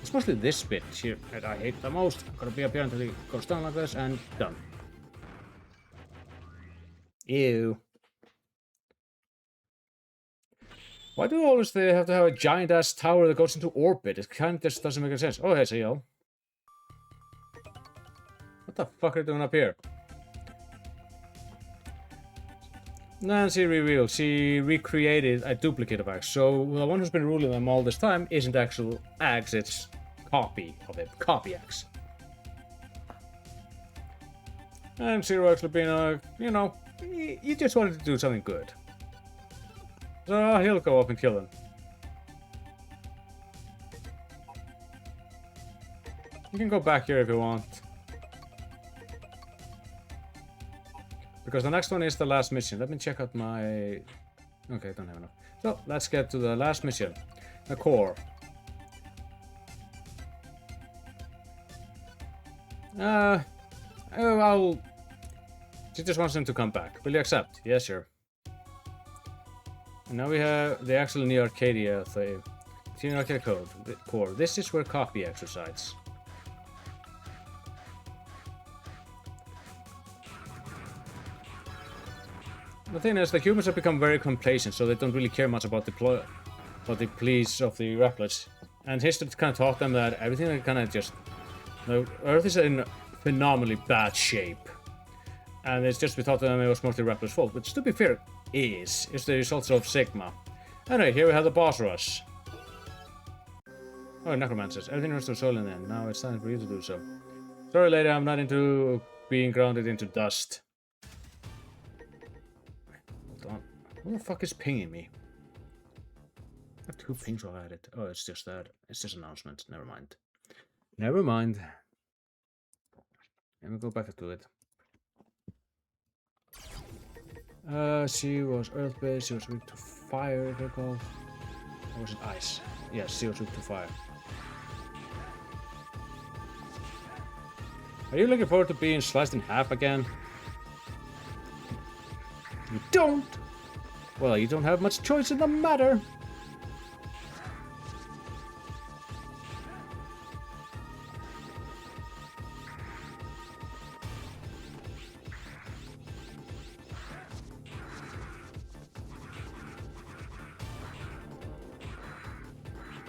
It's mostly this bit here that I hate the most. I'm gonna be up here until it goes down like this, and done. Ew. Why do always they have to have a giant-ass tower that goes into orbit? It kind of just doesn't make any sense. Oh, hey, CL. What the fuck are you doing up here? Nancy revealed she recreated a duplicate of Axe. So the one who's been ruling them all this time isn't actual Axe, it's copy of it. Copy Axe. And Zero actually being you know, you just wanted to do something good. So he'll go up and kill him. You can go back here if you want. Because the next one is the last mission. Let me check out my... Okay, I don't have enough. So, let's get to the last mission. The core. She just wants him to come back. Will you accept? Yes, sure. And now we have the actual Neo Arcadia thing. Neo Arcadia core. This is where copy exercises. The thing is, the humans have become very complacent, so they don't really care much about the pleas of the Replets. And history kind of taught them that everything is kind of just... The Earth is in phenomenally bad shape. And it's just we thought them it was mostly Replet's fault, which to be fair is the results of Sigma. Anyway, here we have the boss rush. Oh, Necromancers. Everything runs to soil in the end. Now it's time for you to do so. Sorry lady, I'm not into being grounded into dust. Hold on. Who the fuck is pinging me? I have 2 pings while I had it. Oh, it's just that. It's just announcement. Never mind. Never mind. Let me go back to it. She was earth-based, she was weak to fire, if I recall. Or was it ice? Yes, she was weak to fire. Are you looking forward to being sliced in half again? You don't? Well, you don't have much choice in the matter.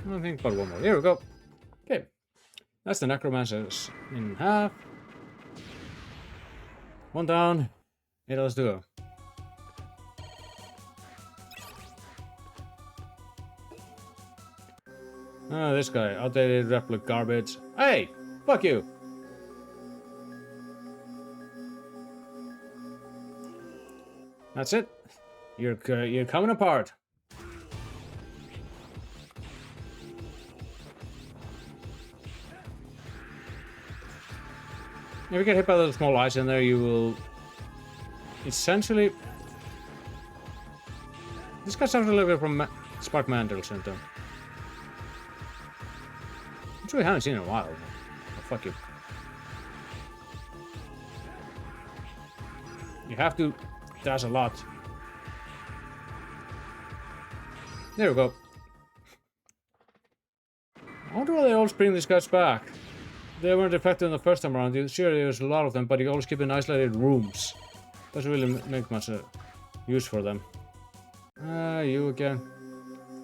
I think about one more. Here we go. Okay. That's the Necromancers in half. 1 down. 8 others to go. Ah, this guy. Outdated replica garbage. Hey! Fuck you! That's it. You're coming apart. If you get hit by those small eyes in there, you will essentially... This guy suffers a little bit from Spark Mandrill syndrome. Which we haven't seen in a while. Oh, fuck you. You have to dash a lot. There we go. I wonder why they always bring these guys back. They weren't effective the first time around. Sure, there's a lot of them, but you always keep in isolated rooms. Doesn't really make much use for them. You again.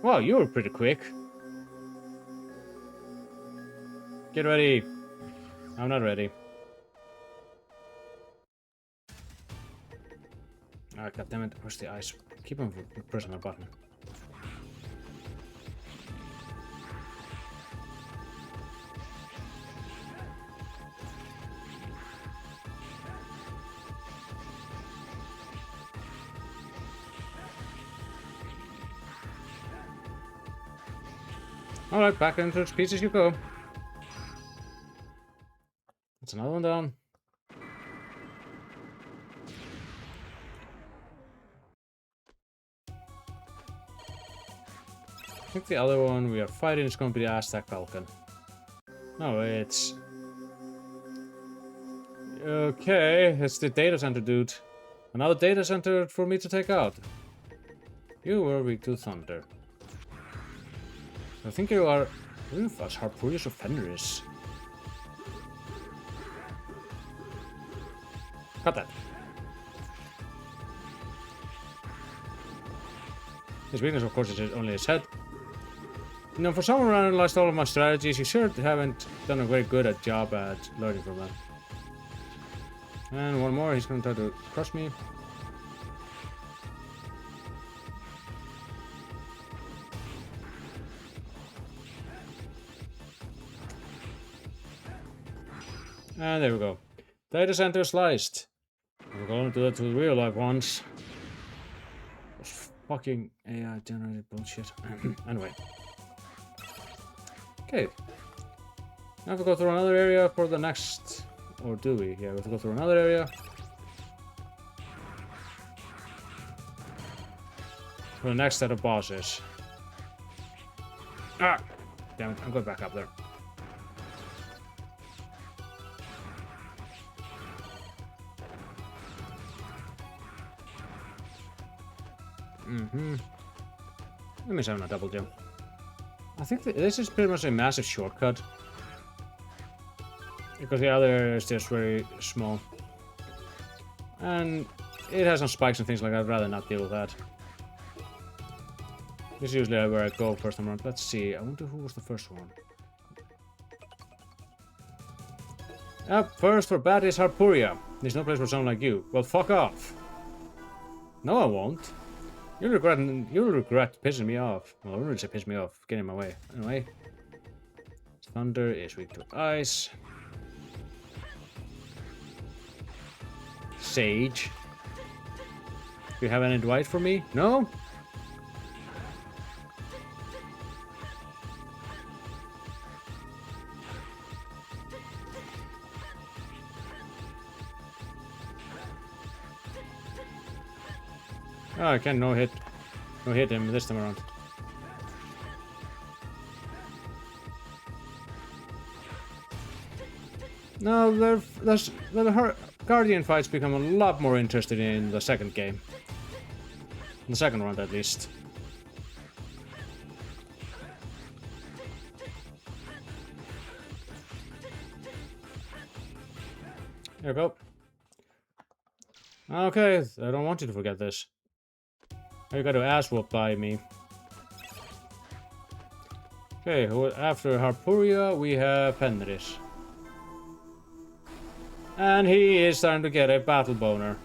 Wow, you were pretty quick. Get ready. I'm not ready. Alright, goddammit. Where's the ice? Keep on pressing my button. Alright, back into its pieces you go. That's another one down. I think the other one we are fighting is going to be the Aztec Falcon. No, it's... Okay, it's the data center dude. Another data center for me to take out. You were weak to thunder. I think you are... as Harpurius of Fenris. Cut that. His weakness, of course, is only his head. Now, for someone who analyzed all of my strategies, you sure haven't done a very good job at learning from them. And one more, he's going to try to crush me. And there we go. Data center sliced. We're going to do that to the real life ones. Those fucking AI generated bullshit. Anyway. Okay. Now we go through another area for the next... Or do we? Yeah, we have to go through another area. For the next set of bosses. Ah! Damn it, I'm going back up there. That means having a double jump. I think this is pretty much a massive shortcut. Because the other is just very small. And it has some spikes and things like that. I'd rather not deal with that. This is usually where I go first time around. Let's see. I wonder who was the first one. Up first for bat is Harpuria. There's no place for someone like you. Well, fuck off. No, I won't. You'll regret pissing me off. Well, I wouldn't really say piss me off. Get in my way. Anyway. Thunder is weak to ice. Sage. Do you have any advice for me? No? Oh, I can no hit him this time around. No, the Guardian fights become a lot more interesting in the second game. In the second round, at least. There we go. Okay, I don't want you to forget this. Now you got to ass whoop by me. Okay, after Harpuria, we have Fenris. And he is starting to get a battle boner.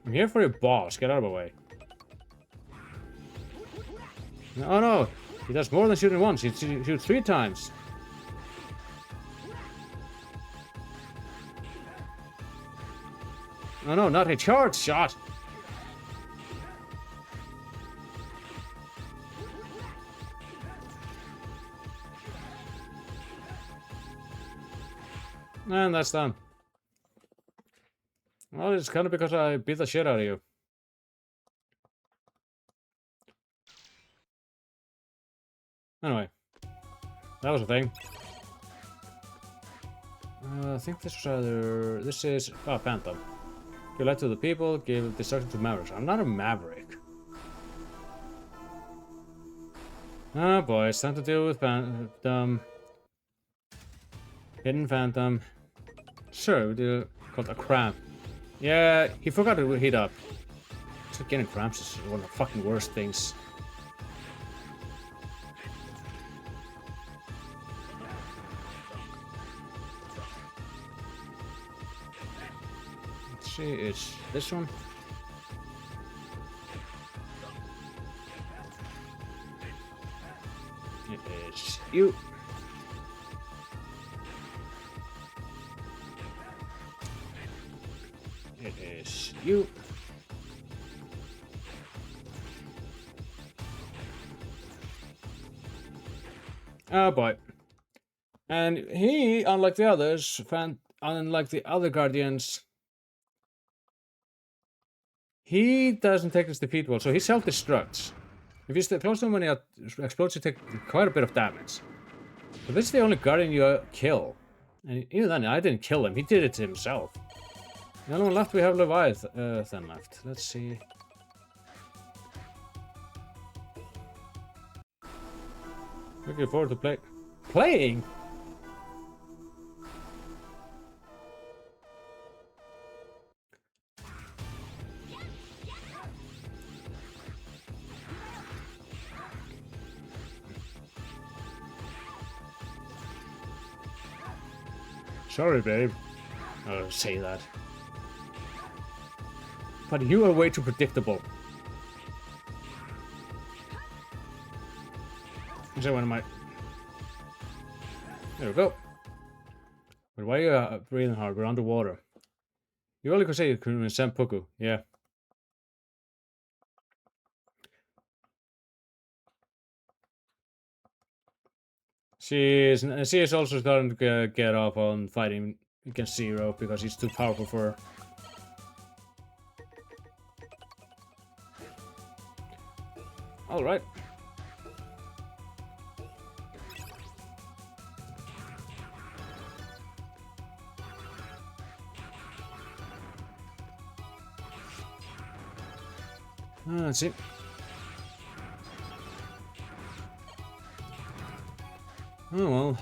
I'm here for your boss. Get out of the way. Oh no! He does more than shooting once. He shoots 3 times. Oh no, not a charge shot! And that's done. Well, it's kind of because I beat the shit out of you. Anyway. That was a thing. I think this was either... This is... Oh, Phantom. Give light to the people, give destruction to Mavericks. I'm not a Maverick. Oh boy, it's time to deal with Phantom. Hidden Phantom. Sure, we do called a cramp. Yeah, he forgot to heat up. So getting cramps is one of the fucking worst things. Let's see, it's this one. It is you. It is you. Oh boy. And he, unlike the others, unlike the other Guardians, he doesn't take this defeat well, so he self-destructs. If you stay close to him when he explodes, you take quite a bit of damage. But this is the only Guardian you kill. And even then, I didn't kill him, he did it to himself. The only one left, we have Leviathan left. Let's see. Looking forward to playing? Sorry, babe. Oh, say that. But you are way too predictable. Is that one of my... There we go. But why are you breathing hard? We're underwater. You only could say you can Senpuku. Yeah. She is also starting to get off on fighting against Zero because he's too powerful for her. Alright. Let's see. Oh well.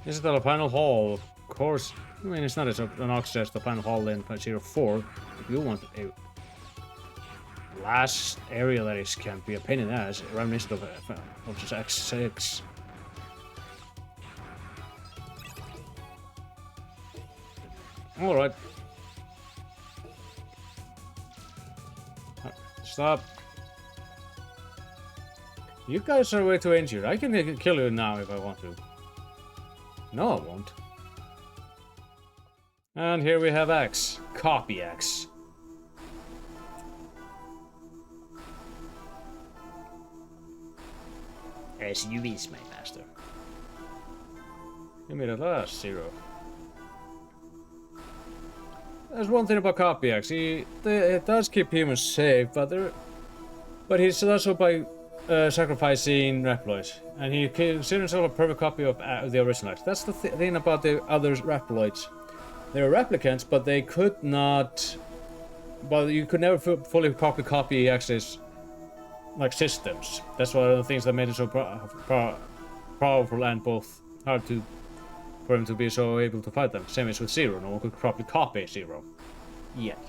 This is the final hall, of course. I mean, it's not as obnoxious as the final hall in Zero 4. If you want a last area that is can be a pain in the ass, reminiscent of just X6. Alright. Stop. You guys are way too injured. I can kill you now if I want to. No, I won't. And here we have X. Copy X. As you wish, my master. Give me the last Zero. There's one thing about Copy X. It does keep humans safe, but he's also by sacrificing Reploids, and he considers himself a perfect copy of the original X. That's the thing about the other Reploids. They're replicants, but they could not. But you could never fully copy X's like systems. That's one of the things that made it so powerful and both hard for him to be so able to fight them. Same as with Zero. No one could properly copy Zero yet.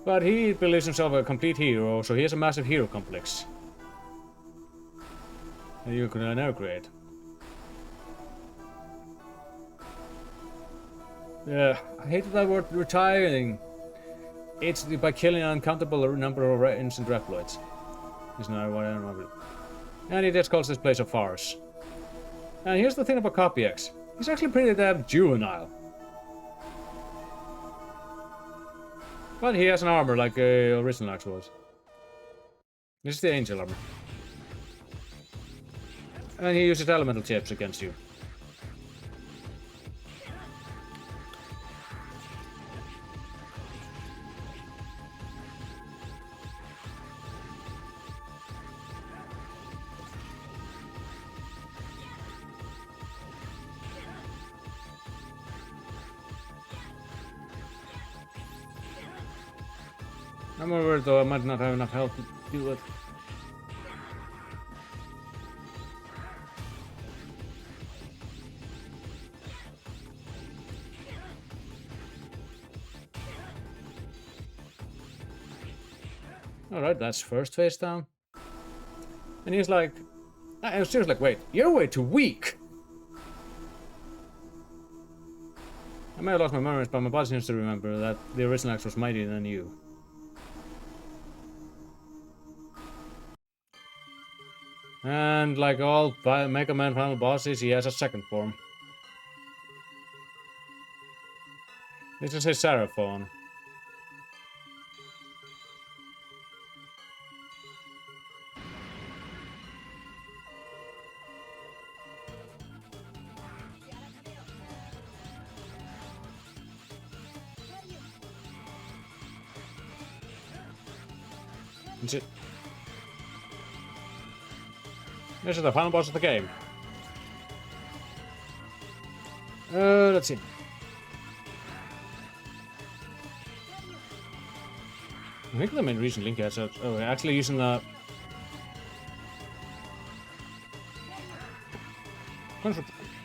But he believes himself a complete hero, so he has a massive hero complex that you can never create. Yeah, I hated that word retiring. It's by killing an uncountable number of innocent Reploids. Isn't that what I remember? And he just calls this place a farce. And here's the thing about Copy X. He's actually pretty damn juvenile. But he has an armor like the original X was. This is the Angel armor. And he uses elemental chips against you. I'm worried though, I might not have enough health to do it. Alright, that's first face down. And he's like... I was seriously like, wait, you're way too weak! I may have lost my memories, but my body seems to remember that the original X was mightier than you. And like all Mega Man final bosses, he has a second form. This is his Seraphon. This is the final boss of the game. Let's see. I think the main reason Link has it. Oh, we're actually using the...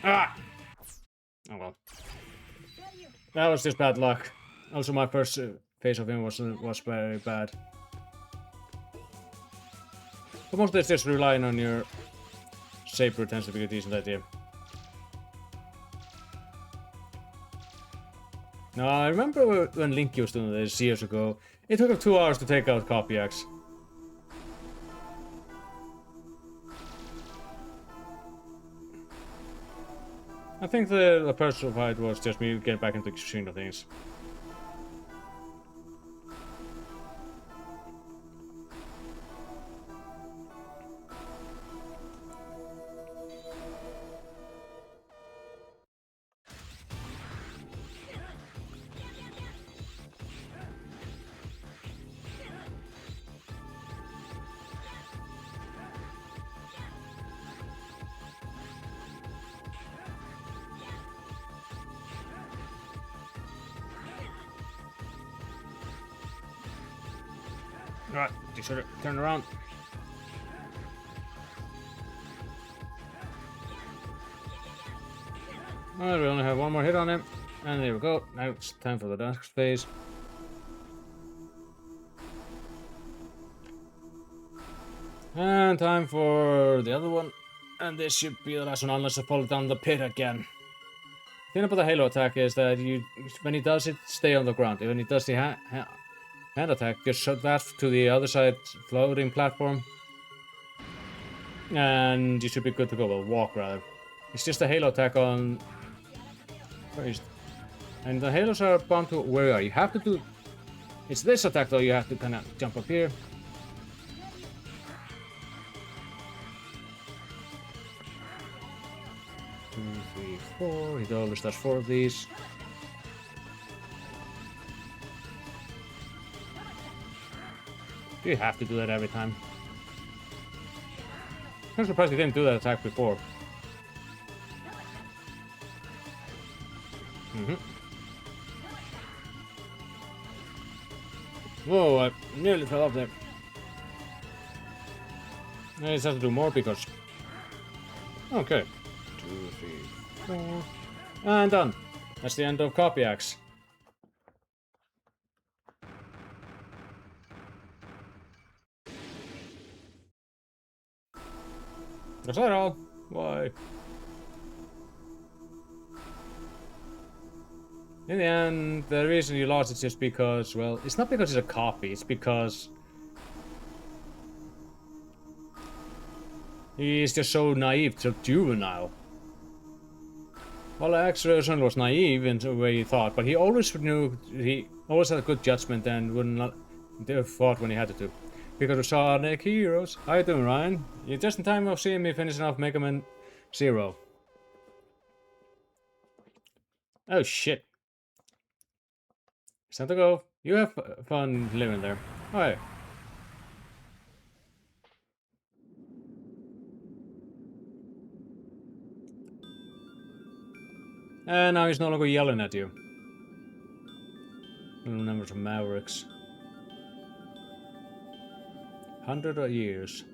Ah! Oh well. That was just bad luck. Also, my first phase of him was very bad. But mostly it's just relying on your saber tends to be a decent idea. Now, I remember when Link was doing this years ago, it took him 2 hours to take out Copy X. I think the personal fight was just me getting back into the swing of things. Alright, you should turn around. Alright, we only have one more hit on him. And there we go. Now it's time for the next phase. And time for the other one. And this should be the last one, unless I fall down the pit again. The thing about the Halo attack is that when he does it, stay on the ground. When he does the hand attack, just shut that to the other side floating platform. And you should be good to go. Well, walk rather. It's just a Halo attack on... And the Halos are bound to where you are. You have to do... It's this attack though, you have to kind of jump up here. Two, three, four. He always does 4 of these. Do you have to do that every time? I'm surprised he didn't do that attack before. Whoa, I nearly fell off there. I just have to do more because... Okay. 2, 3, 4... And done. That's the end of Copy Axe. That's that all? Why? In the end, the reason you lost is just because, well, it's not because it's a copy, it's because he's just so naive, so juvenile. Well, X-Version was naive in the way he thought, but he always knew, he always had a good judgment and would not fought when he had to. Because of Sonic Heroes. How you doing, Ryan? You're just in time of seeing me finishing off Mega Man 0. Oh shit. It's time to go. You have fun living there. Alright. And now he's no longer yelling at you. Little numbers of Mavericks. 100 years.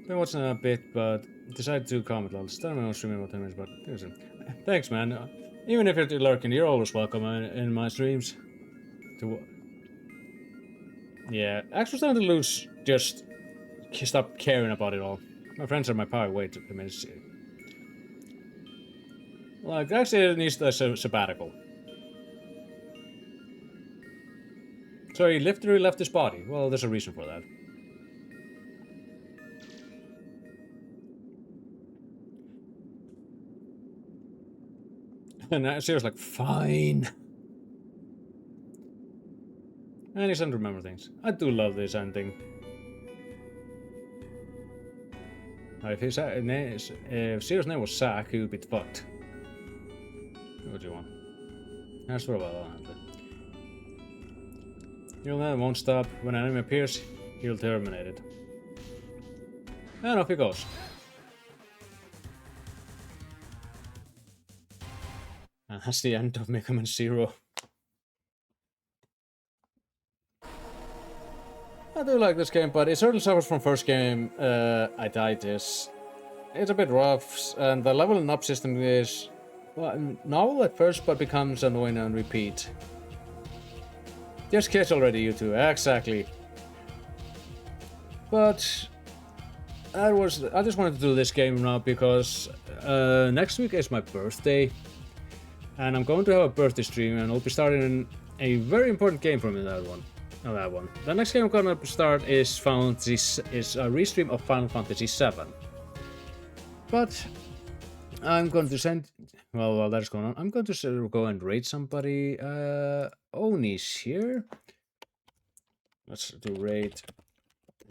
Been watching a bit, but decided to comment. I'll start my own streaming about 10 minutes, but thanks, man. Even if you're lurking, you're always welcome in my streams. Yeah, actually starting to lose, just stop caring about it all. My friends are my power. Wait a minute. Like, actually, it needs a sabbatical. So he literally left his body. Well, there's a reason for that. And Zero's like, fine. And he's starting to remember things. I do love this ending. If Zero's name was Zack, he would be fucked. What do you want? That's what about that. You'll know it won't stop. When an enemy appears, he'll terminate it. And off he goes. And that's the end of Mega Man 0. I do like this game, but it certainly suffers from first game I died this. It's a bit rough, and the leveling up system is novel at first, but becomes annoying on repeat. Just kids already, you two. Exactly. But I just wanted to do this game now because next week is my birthday, and I'm going to have a birthday stream, and I'll be starting a very important game for me. That one. The next game I'm gonna start is a restream of Final Fantasy VII. But I'm going to send. Well, while that's going on, I'm going to go and raid somebody. Oni's here. Let's do raid.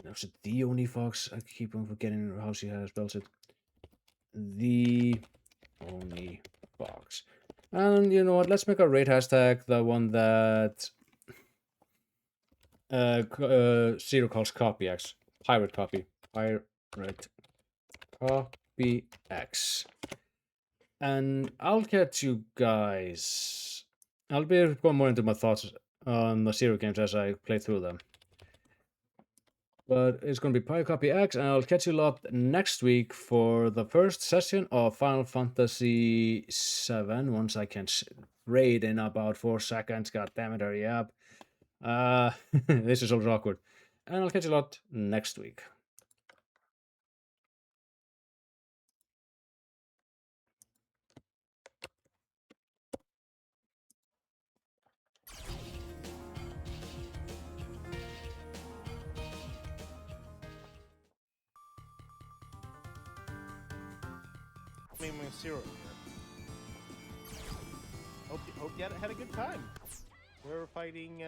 Is it the Oni Fox? I keep on forgetting how she spells it. The Oni Fox. And you know what? Let's make a raid hashtag, the one that Zero calls Copy X. Pirate Copy. Pirate Copy X. And I'll get you guys. I'll be going more into my thoughts on the Zero games as I play through them. But it's going to be Pirate Copy X, and I'll catch you lot next week for the first session of Final Fantasy VII. Once I can raid in about 4 seconds. God damn it, hurry up. This is always awkward. And I'll catch you lot next week. Zero here. Hope you had a good time. We're fighting